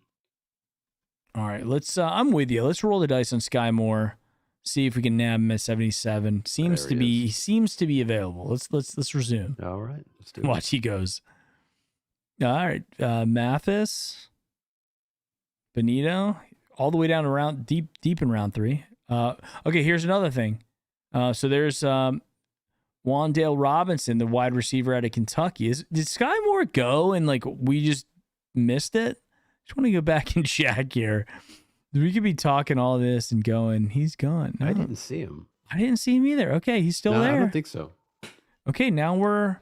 All right, I'm with you. Let's roll the dice on Sky Moore. See if we can nab him at 77. He seems to be available. Let's resume. All right, let's do it. Watch he goes. All right, Mathis, Benito, all the way down to deep in round 3. Okay, here's another thing. So there's Wandale Robinson, the wide receiver out of Kentucky. Did Sky Moore go and we just missed it? Just want to go back and check here. We could be talking all this and going, he's gone. No, I didn't see him. I didn't see him either. Okay, he's still there. I don't think so. Okay, now we're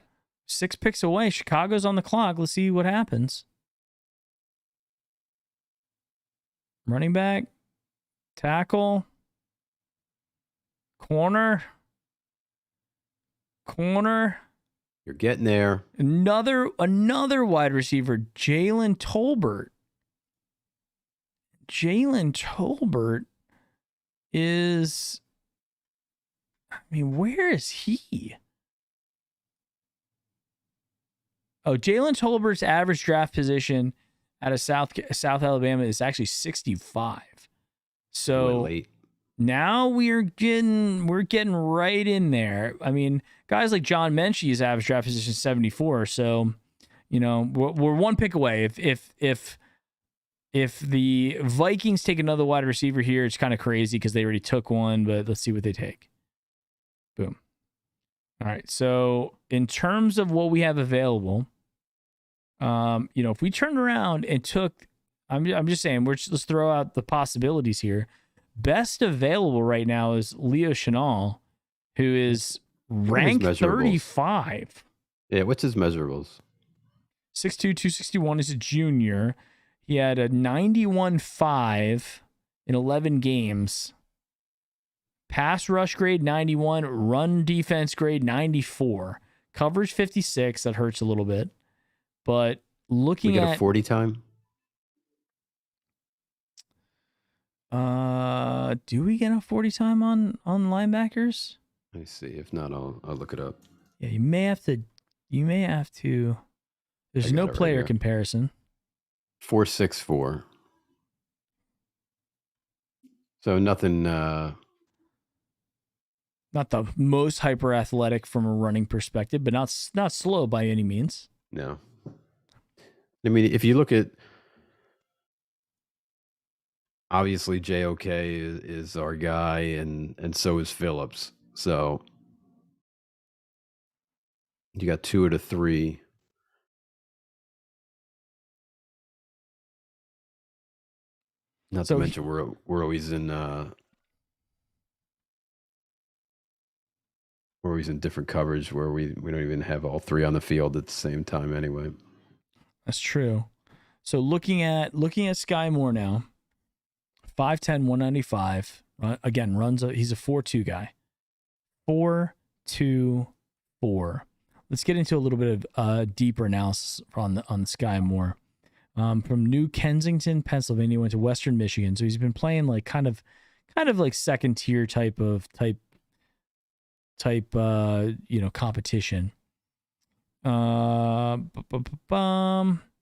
6 picks away. Chicago's on the clock. Let's see what happens. Running back, tackle, corner. You're getting there. Another wide receiver, Jalen Tolbert. Jalen Tolbert is, where is he? Oh, Jalen Tolbert's average draft position out of South Alabama is actually 65. So late. now we're getting right in there. I mean, guys like John Menchie's average draft position is 74. So, we're one pick away. If the Vikings take another wide receiver here, it's kind of crazy because they already took one, but let's see what they take. Boom. All right. So in terms of what we have available, if we turned around and took, I'm just saying, let's throw out the possibilities here. Best available right now is Leo Chenal, who is ranked 35. Yeah, what's his measurables? 6'2", 261 is a junior. He had a 91.5 in 11 games. Pass rush grade 91, run defense grade 94, coverage 56. That hurts a little bit, but looking at a 40 time. Do we get a 40 time on linebackers? Let me see. If not, I'll look it up. Yeah, you may have to. There's no player comparison. 4.64. So nothing. Not the most hyper athletic from a running perspective, but not slow by any means. No. I mean, if you look at, obviously JOK is our guy, and so is Phillips. So you got 2 out of 3. Not to mention we're always in different coverage where we don't even have all 3 on the field at the same time anyway. That's true. So looking at Sky Moore now, 5'10", 195. Again, he's a 4.2 guy. 4.2.4. Let's get into a little bit of deeper analysis on Sky Moore. From New Kensington, Pennsylvania, went to Western Michigan. So he's been playing like kind of like second tier type competition.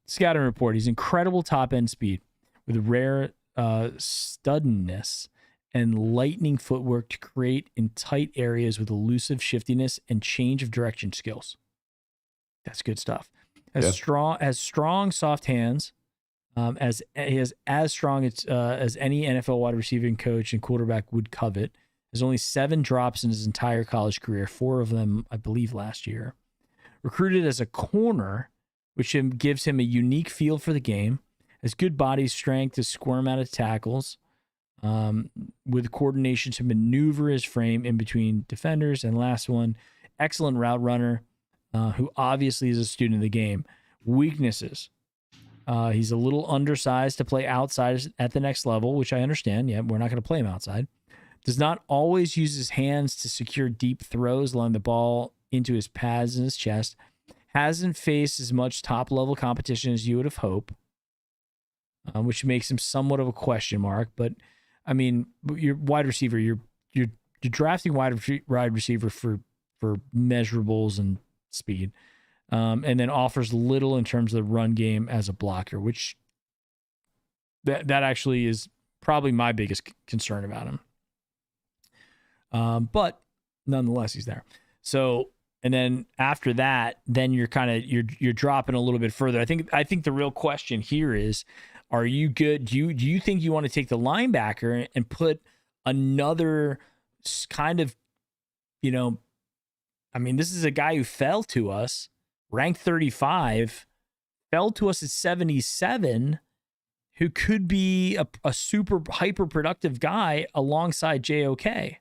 Scouting report. He's incredible top end speed with rare studdenness and lightning footwork to create in tight areas with elusive shiftiness and change of direction skills. That's good stuff. Has strong soft hands. He has as strong as any NFL wide receiving coach and quarterback would covet. There's only 7 drops in his entire college career, 4 of them, I believe, last year. Recruited as a corner, which gives him a unique feel for the game. Has good body strength to squirm out of tackles, with coordination to maneuver his frame in between defenders. And last one, excellent route runner, who obviously is a student of the game. Weaknesses. He's a little undersized to play outside at the next level, which I understand. Yeah, we're not going to play him outside. Does not always use his hands to secure deep throws, allowing the ball into his pads and his chest. Hasn't faced as much top-level competition as you would have hoped, which makes him somewhat of a question mark. But, I mean, you're wide receiver. You're drafting wide receiver for measurables and speed, and then offers little in terms of the run game as a blocker, which that actually is probably my biggest concern about him. But nonetheless, he's there. So, and then after that, then you're dropping a little bit further. I think the real question here is, are you good? Do you think you want to take the linebacker and put another kind of, I mean, this is a guy who fell to us, ranked 35, fell to us at 77, who could be a super hyper productive guy alongside JOK.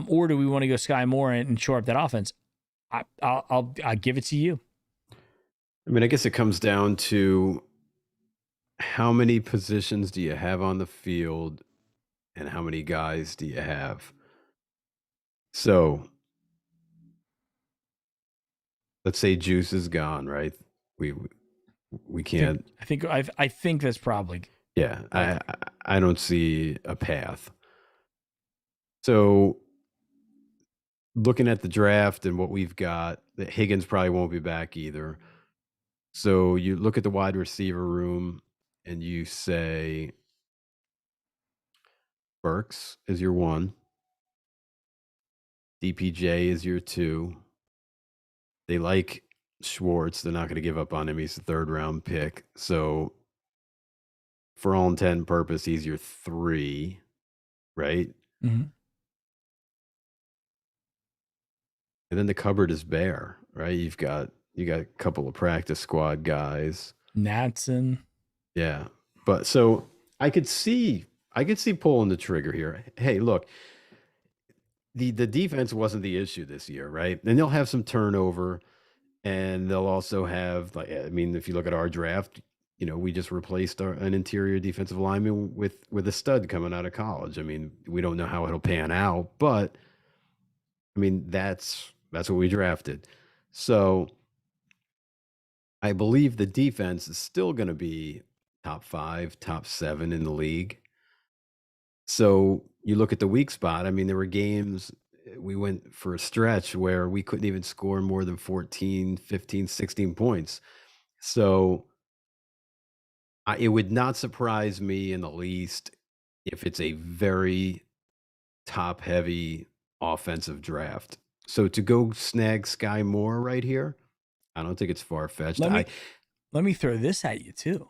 Or do we want to go Sky Moore and shore up that offense? I'll give it to you. I mean, I guess it comes down to how many positions do you have on the field and how many guys do you have? So let's say Juice is gone, right? We can't. I think that's probably. Yeah, I don't see a path. So looking at the draft and what we've got, that Higgins probably won't be back either. So you look at the wide receiver room and you say Burks is your 1. DPJ is your 2. They like Schwartz. They're not going to give up on him. He's a 3rd-round pick. So for all intent and purpose, he's your 3, right? Mm-hmm. And then the cupboard is bare, right? You got a couple of practice squad guys. Natson. Yeah. But so I could see pulling the trigger here. Hey, look, the defense wasn't the issue this year, right? And they'll have some turnover, and they'll also have, like, I mean, if you look at our draft, we just replaced an interior defensive lineman with a stud coming out of college. I mean, we don't know how it'll pan out, but I mean, that's what we drafted. So I believe the defense is still going to be top 5, top 7 in the league. So you look at the weak spot. I mean, there were games we went for a stretch where we couldn't even score more than 14, 15, 16 points. So it would not surprise me in the least if it's a very top-heavy offensive draft. So to go snag Sky Moore right here, I don't think it's far-fetched. Let me throw this at you too.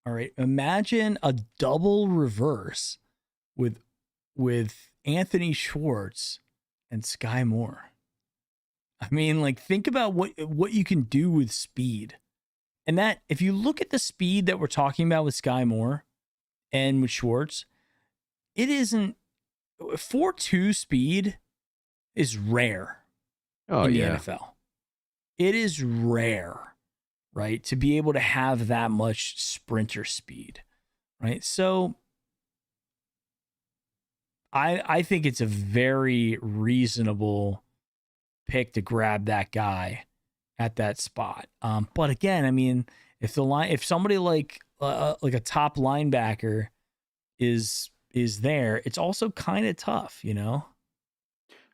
All right, imagine a double reverse with Anthony Schwartz and Sky Moore. I mean, like, think about what you can do with speed. And that, if you look at the speed that we're talking about with Sky Moore and with Schwartz, it isn't 4.2 speed is rare in the NFL. It is rare, right, to be able to have that much sprinter speed, right? So I think it's a very reasonable pick to grab that guy at that spot. But again, I mean, if somebody like a top linebacker is there, it's also kind of tough,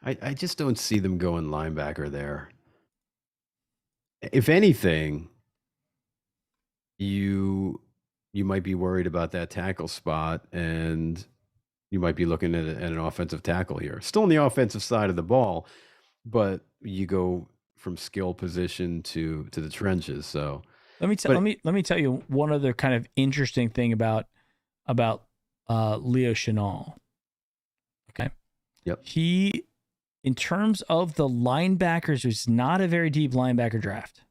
I just don't see them going linebacker there. If anything, you might be worried about that tackle spot, and you might be looking at an offensive tackle here. Still on the offensive side of the ball, but you go from skill position to the trenches. So let me tell you one other kind of interesting thing about Leo Chenal. Okay. Yep. He, in terms of the linebackers, it's not a very deep linebacker draft.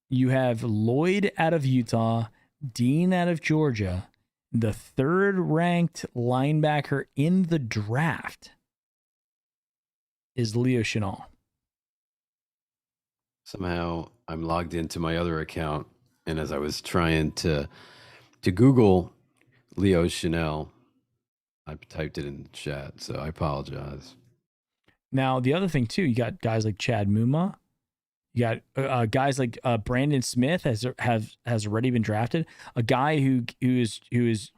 You have Lloyd out of Utah, Dean out of Georgia. The 3rd ranked linebacker in the draft is Leo Chenal. Somehow I'm logged into my other account, and as I was trying to Google Leo Chenal, I typed it in the chat, so I apologize. Now, the other thing too, you got guys like Chad Muma. You got guys like Brandon Smith has already been drafted. A guy who is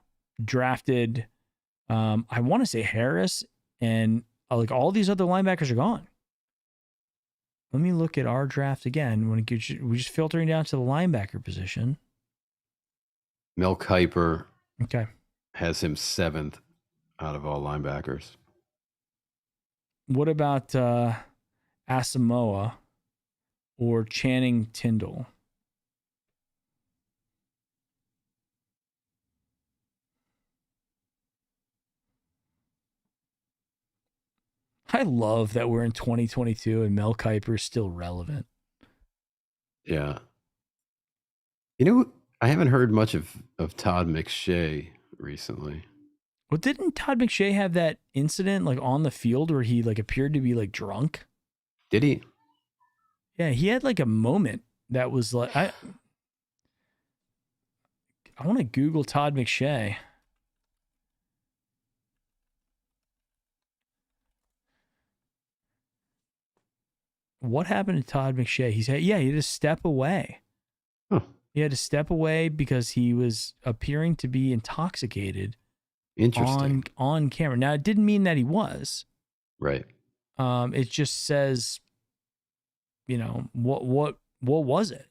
drafted. I want to say Harris, and like all these other linebackers are gone. Let me look at our draft again. We're just filtering down to the linebacker position. Mel Kiper, okay, has him 7th out of all linebackers. What about Asamoah or Channing Tindall? I love that we're in 2022 and Mel Kiper is still relevant. Yeah. I haven't heard much of Todd McShay recently. Well, didn't Todd McShay have that incident like on the field where he like appeared to be like drunk? Did he? Yeah, he had like a moment that was like I want to Google Todd McShay. What happened to Todd McShay? He had to step away. Huh. He had to step away because he was appearing to be intoxicated. Interesting. On camera. Now, it didn't mean that he was. Right. It just says what was it?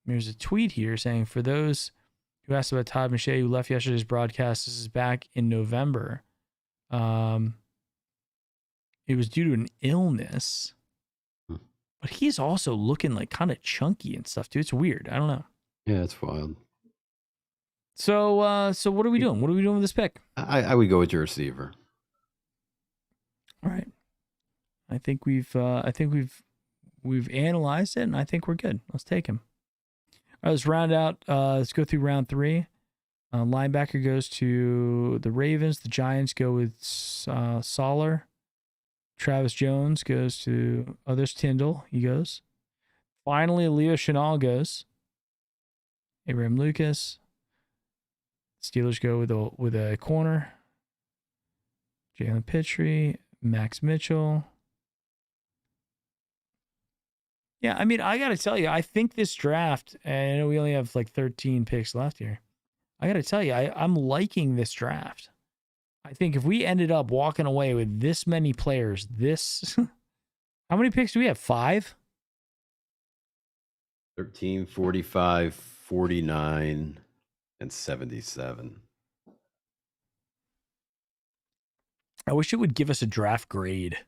There's a tweet here saying, for those who asked about Todd McShay, who left yesterday's broadcast, this is back in November. It was due to an illness, but he's also looking like kind of chunky and stuff, too. It's weird. I don't know. Yeah, it's wild. So what are we doing? What are we doing with this pick? I would go with your receiver. All right. I think we've analyzed it, and I think we're good. Let's take him. All right, let's round out. Let's go through round 3. Linebacker goes to the Ravens. The Giants go with Soller. Travis Jones goes to others. Tyndall, he goes. Finally, Leo Chenal goes. Abraham Lucas. Steelers go with a corner. Jalen Pitre, Max Mitchell. Yeah, I mean, I got to tell you, I think this draft, and I know we only have like 13 picks left here. I got to tell you, I'm liking this draft. I think if we ended up walking away with this many players, how many picks do we have? 5? 13, 45, 49, and 77. I wish it would give us a draft grade.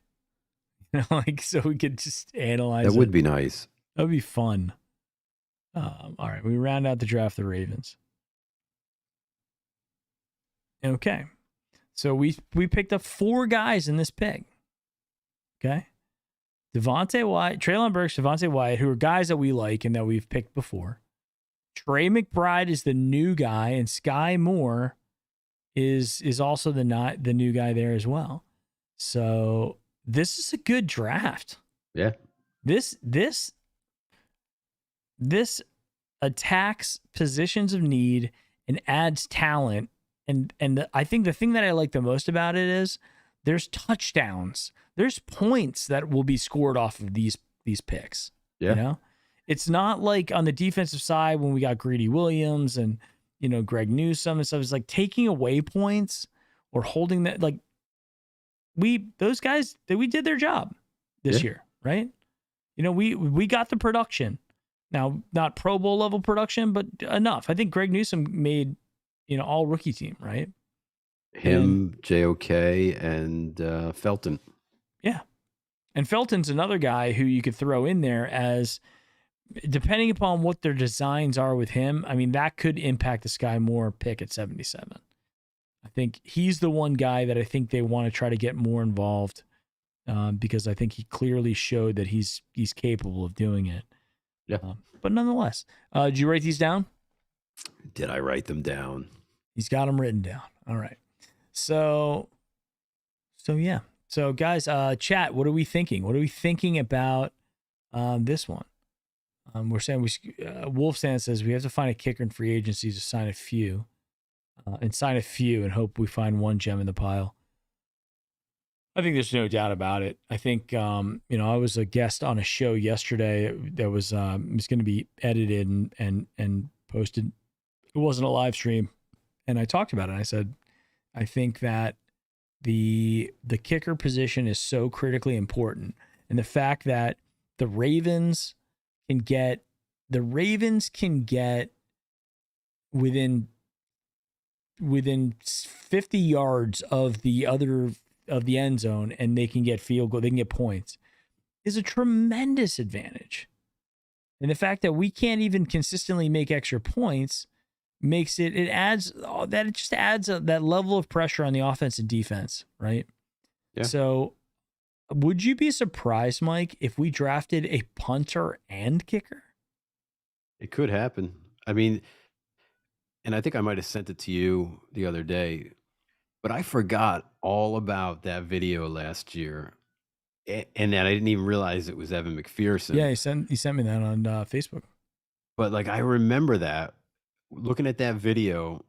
Like, so we could just analyze That would be nice. That would be fun. All right, we round out the draft the Ravens. Okay. So we picked up 4 guys in this pick. Okay. Devontae Wyatt, Treylon Burks, Devontae Wyatt, who are guys that we like and that we've picked before. Trey McBride is the new guy, and Sky Moore is also the new guy there as well. So this is a good draft. Yeah. This attacks positions of need and adds talent. And I think the thing that I like the most about it is there's touchdowns. There's points that will be scored off of these picks. Yeah. You know? It's not like on the defensive side when we got Greedy Williams and, Greg Newsome and stuff. It's like taking away points or holding that. Like those guys, we did their job this year, right? We got the production. Now, not Pro Bowl level production, but enough. I think Greg Newsome made, all rookie team, right? Him, JOK, and Felton. Yeah. And Felton's another guy who you could throw in there as, depending upon what their designs are with him, I mean, that could impact the Sky Moore pick at 77. I think he's the one guy that I think they want to try to get more involved because I think he clearly showed that he's capable of doing it. Yeah. But nonetheless, did you write these down? Did I write them down? He's got them written down. All right. So yeah. So guys, chat, what are we thinking? What are we thinking about this one? We're saying Wolfstand says we have to find a kicker in free agency to sign a few and hope we find one gem in the pile. I think there's no doubt about it. I think, I was a guest on a show yesterday that was going to be edited and posted. It wasn't a live stream. And I talked about it. I said, I think that the kicker position is so critically important. And the fact that the Ravens can get within 50 yards of the end zone and they can get field goal, they can get points, is a tremendous advantage. And the fact that we can't even consistently make extra points adds that level of pressure on the offense and defense, right? Yeah. So would you be surprised, Mike, if we drafted a punter and kicker? It could happen. I mean, and I think I might have sent it to you the other day, but I forgot all about that video last year. And then I didn't even realize it was Evan McPherson. Yeah, he sent me that on Facebook. But I remember that, looking at that video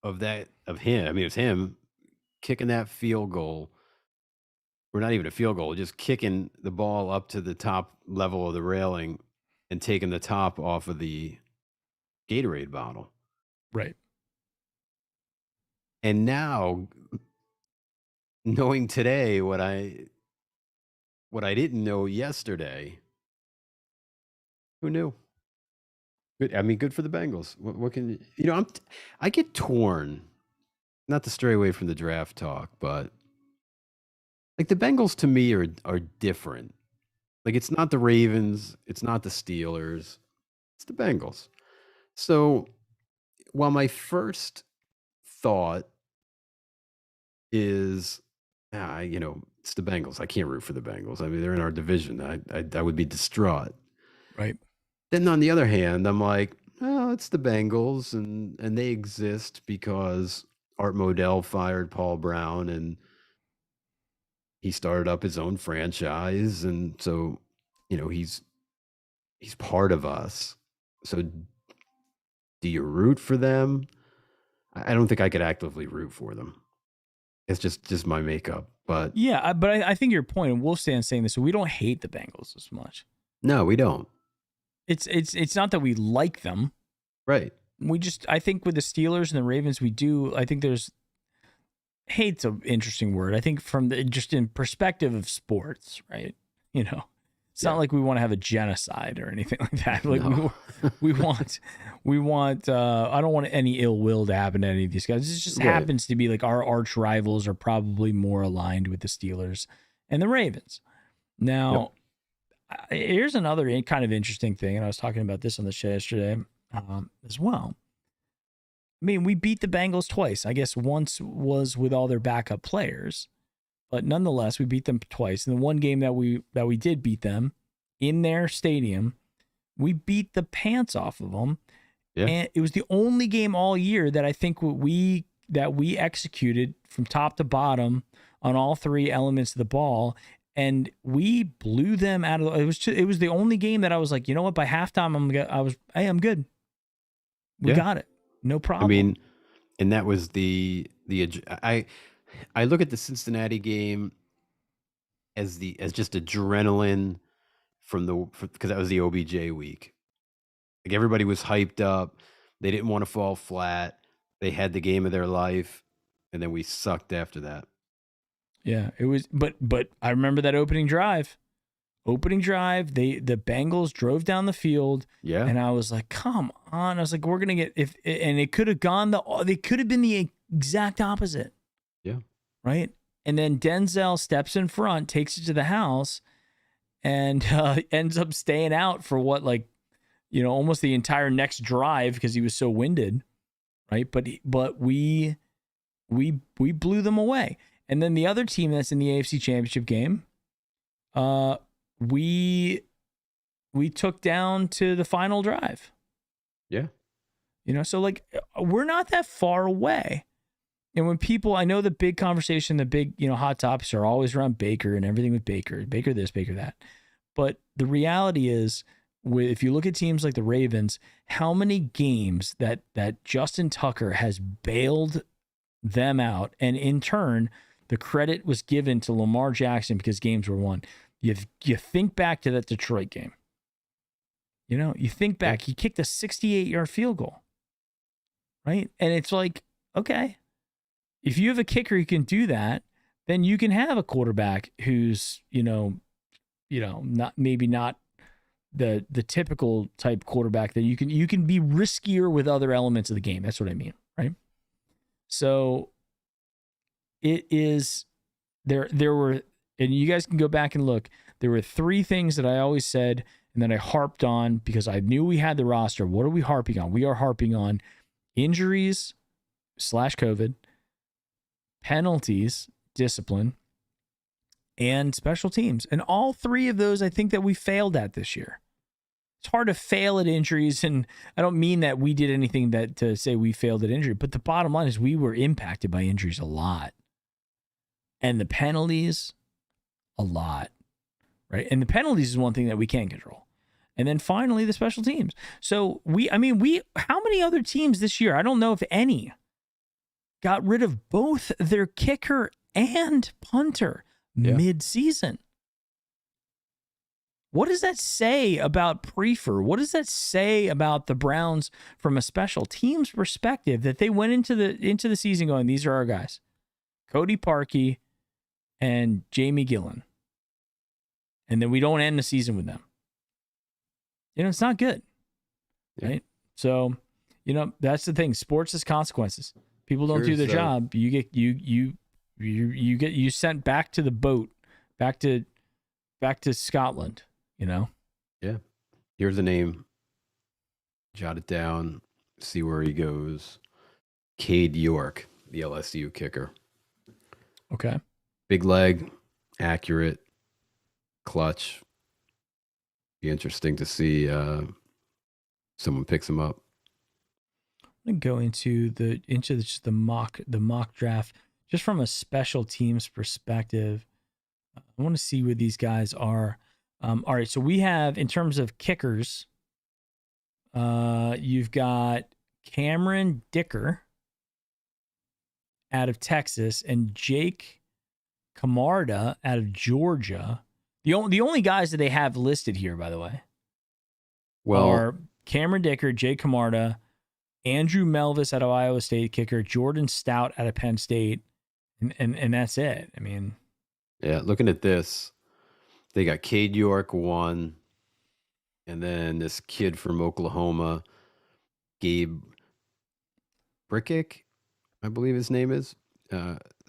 of him. I mean, it was him kicking that field goal, or not even a field goal, just kicking the ball up to the top level of the railing and taking the top off of the Gatorade bottle. Right. And now knowing today what I didn't know yesterday, who knew? Good. I mean, good for the Bengals. What can you know? I get torn. Not to stray away from the draft talk, but like the Bengals to me are different. Like it's not the Ravens, it's not the Steelers, it's the Bengals. So while my first thought is, it's the Bengals. I can't root for the Bengals. I mean, they're in our division. I would be distraught. Right. Then on the other hand, I'm like, oh, it's the Bengals, and they exist because Art Modell fired Paul Brown, and he started up his own franchise, and so he's part of us. So do you root for them? I don't think I could actively root for them. It's just my makeup. But yeah, but I think your point, and Wolfstan's saying this, so we don't hate the Bengals as much. No, we don't. It's not that we like them. Right. I think with the Steelers and the Ravens, we do. I think there's hate's an interesting word. I think from just in perspective of sports, right? It's not like we want to have a genocide or anything like that. Like No. we want. I don't want any ill will to happen to any of these guys. It just happens to be like our arch rivals are probably more aligned with the Steelers and the Ravens. Now, here's another kind of interesting thing, and I was talking about this on the show yesterday as well. I mean, we beat the Bengals twice. I guess once was with all their backup players, but nonetheless, we beat them twice. In the one game that we did beat them in their stadium, we beat the pants off of them. Yeah. And it was the only game all year that I think we executed from top to bottom on all three elements of the ball, and we blew them out of. It was the only game that I was like, you know what? By halftime, I'm good. We got it. No problem. I mean, and that was I look at the Cincinnati game as just adrenaline because that was the OBJ week. Like everybody was hyped up. They didn't want to fall flat. They had the game of their life, and then we sucked after that. Yeah, it was. But I remember that opening drive. The Bengals drove down the field. Yeah, and I was like, "Come on!" I was like, "We're gonna get and it could have gone they could have been the exact opposite." Yeah, right. And then Denzel steps in front, takes it to the house, and ends up staying out for almost the entire next drive because he was so winded, right? But we blew them away. And then the other team that's in the AFC Championship game, we took down to the final drive. Yeah. So we're not that far away. And when I know the big conversation, the big, hot topics are always around Baker and everything with Baker this, Baker that. But the reality is, if you look at teams like the Ravens, how many games that Justin Tucker has bailed them out, and in turn, the credit was given to Lamar Jackson because games were won. You think back to that Detroit game. You think back, he kicked a 68-yard field goal, right? And it's like, okay, if you have a kicker who can do that, then you can have a quarterback who's, not the typical type quarterback that you can be riskier with other elements of the game. That's what I mean, right? So it is there were, and you guys can go back and look, there were three things that I always said and that I harped on because I knew we had the roster. What are we harping on? We are harping on injuries / COVID, penalties, discipline, and special teams. And all three of those I think that we failed at this year. It's hard to fail at injuries, and I don't mean that we did anything to say we failed at injury, but the bottom line is we were impacted by injuries a lot. And the penalties, a lot, right? And the penalties is one thing that we can't control. And then finally, the special teams. So how many other teams this year, I don't know if any, got rid of both their kicker and punter mid-season? What does that say about Prefer? What does that say about the Browns from a special teams perspective that they went into the season going, these are our guys? Cody Parkey, and Jamie Gillen. And then we don't end the season with them. It's not good. Yeah. Right? So, that's the thing. Sports has consequences. People don't do their job. You get sent back to the boat, back to Scotland, Yeah. Here's a name. Jot it down. See where he goes. Cade York, the LSU kicker. Okay. Big leg, accurate, clutch. Be interesting to see someone picks him up. I'm gonna go into the mock draft just from a special teams perspective. I want to see where these guys are. All right, so we have, in terms of kickers, you've got Cameron Dicker out of Texas and Jake Camarda out of Georgia. The only guys that they have listed here, by the way, are Cameron Dicker, Jake Camarda, Andrew Melvis out of Iowa State kicker, Jordan Stout out of Penn State, and that's it. I mean, yeah, looking at this, they got Cade York 1, and then this kid from Oklahoma, Gabe Brickick, I believe his name is.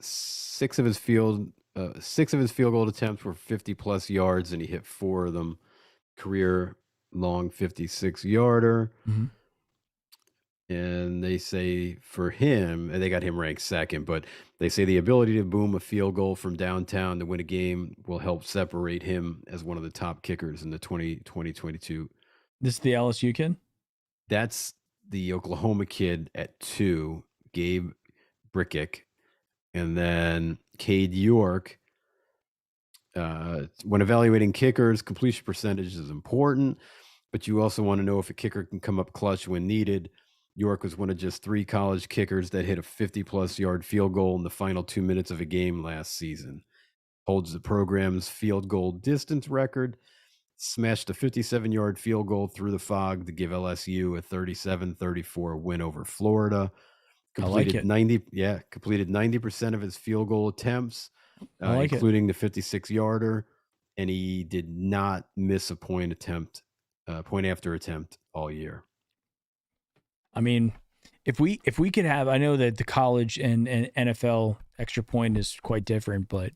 Six of his field goal attempts were 50+ yards, and he hit 4 of them. Career long 56-yarder. Mm-hmm. And they say for him, and they got him ranked second, but they say the ability to boom a field goal from downtown to win a game will help separate him as one of the top kickers in the 2022. This is the LSU kid? That's the Oklahoma kid at 2, Gabe Brickick. And then Cade York. When evaluating kickers, completion percentage is important, but you also want to know if a kicker can come up clutch when needed. York was one of just 3 college kickers that hit a 50+ yard field goal in the final 2 minutes of a game last season. Holds the program's field goal distance record. Smashed a 57-yard field goal through the fog to give LSU a 37-34 win over Florida. Completed 90% of his field goal attempts, including the 56-yarder, and he did not miss a point after attempt all year. I mean, if we could have, I know that the college and NFL extra point is quite different, but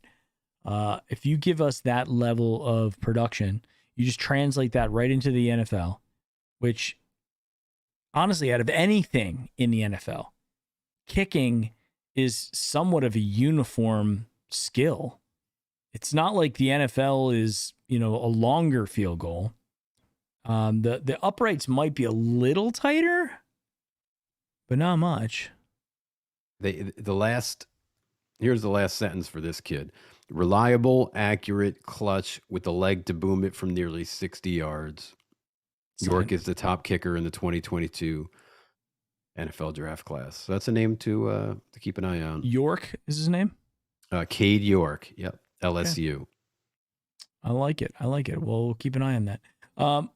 if you give us that level of production, you just translate that right into the NFL, which honestly, out of anything in the NFL, kicking is somewhat of a uniform skill. It's not like the NFL is, a longer field goal. The uprights might be a little tighter, but not much. Here's the last sentence for this kid. Reliable, accurate, clutch with the leg to boom it from nearly 60 yards. York is the top kicker in the 2022 NFL draft class. So that's a name to keep an eye on. York is his name? Cade York. Yep. LSU. Okay. I like it. Well, we'll keep an eye on that.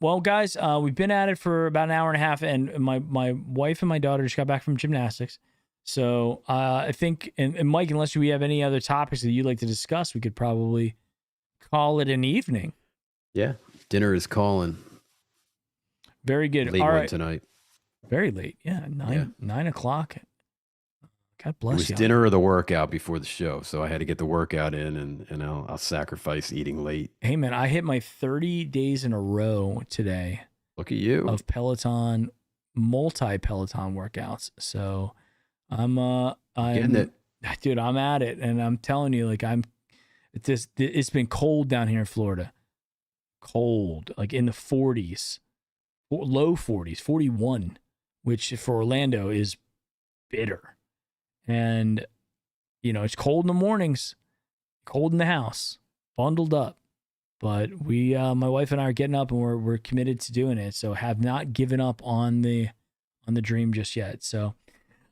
Well, guys, we've been at it for about an hour and a half, and my wife and my daughter just got back from gymnastics. So I think, and Mike, unless we have any other topics that you'd like to discuss, we could probably call it an evening. Yeah. Dinner is calling. Very good. Late All one right. tonight. Very late. Yeah. 9 o'clock. God bless you. It was dinner or the workout before the show. So I had to get the workout in, and I'll sacrifice eating late. Hey, man, I hit my 30 days in a row today. Look at you. Of Peloton, multi-Peloton workouts. So I'm getting it. Dude, I'm at it. And I'm telling you, like, it's been cold down here in Florida. Cold, like in the 40s, low 40s, 41, which for Orlando is bitter. And, it's cold in the mornings, cold in the house, bundled up. But we, my wife and I are getting up, and we're committed to doing it. So have not given up on the dream just yet. So,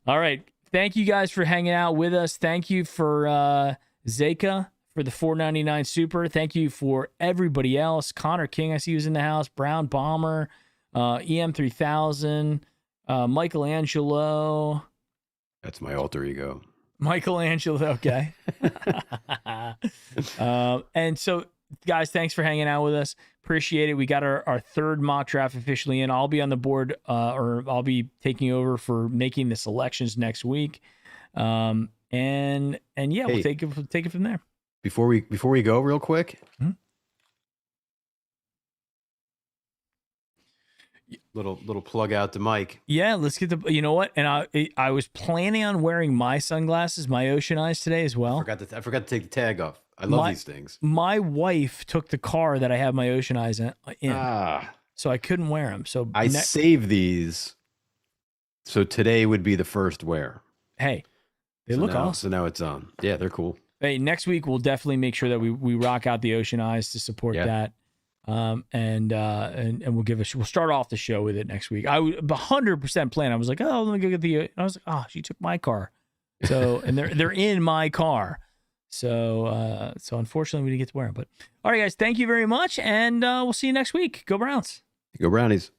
all right. Thank you guys for hanging out with us. Thank you for Zeka for the $4.99 super. Thank you for everybody else. Connor King, I see, was in the house. Brown Bomber, EM3000, Michelangelo. That's my alter ego. Michelangelo. Okay. And so, guys, thanks for hanging out with us. Appreciate it. We got our third mock draft officially in. I'll be on the board, or I'll be taking over for making the selections next week. And yeah, Hey, we'll take it from there. Before we go, real quick, little plug out to Mike. Yeah, let's get the. You know what? And I was planning on wearing my sunglasses, my ocean eyes today as well. I forgot to take the tag off. I love these things. My wife took the car that I have my ocean eyes in, Ah, so I couldn't wear them. So I saved these. So today would be the first wear. Hey, they look awesome. So now it's on. Yeah, they're cool. Hey, next week we'll definitely make sure that we rock out the ocean eyes to support that. And we'll start off the show with it next week. I would 100% plan. I was like, oh, let me go get the. I was like, oh, she took my car. So and they're in my car. So unfortunately we didn't get to wear them. But all right, guys, thank you very much, and we'll see you next week. Go Browns. Go Brownies.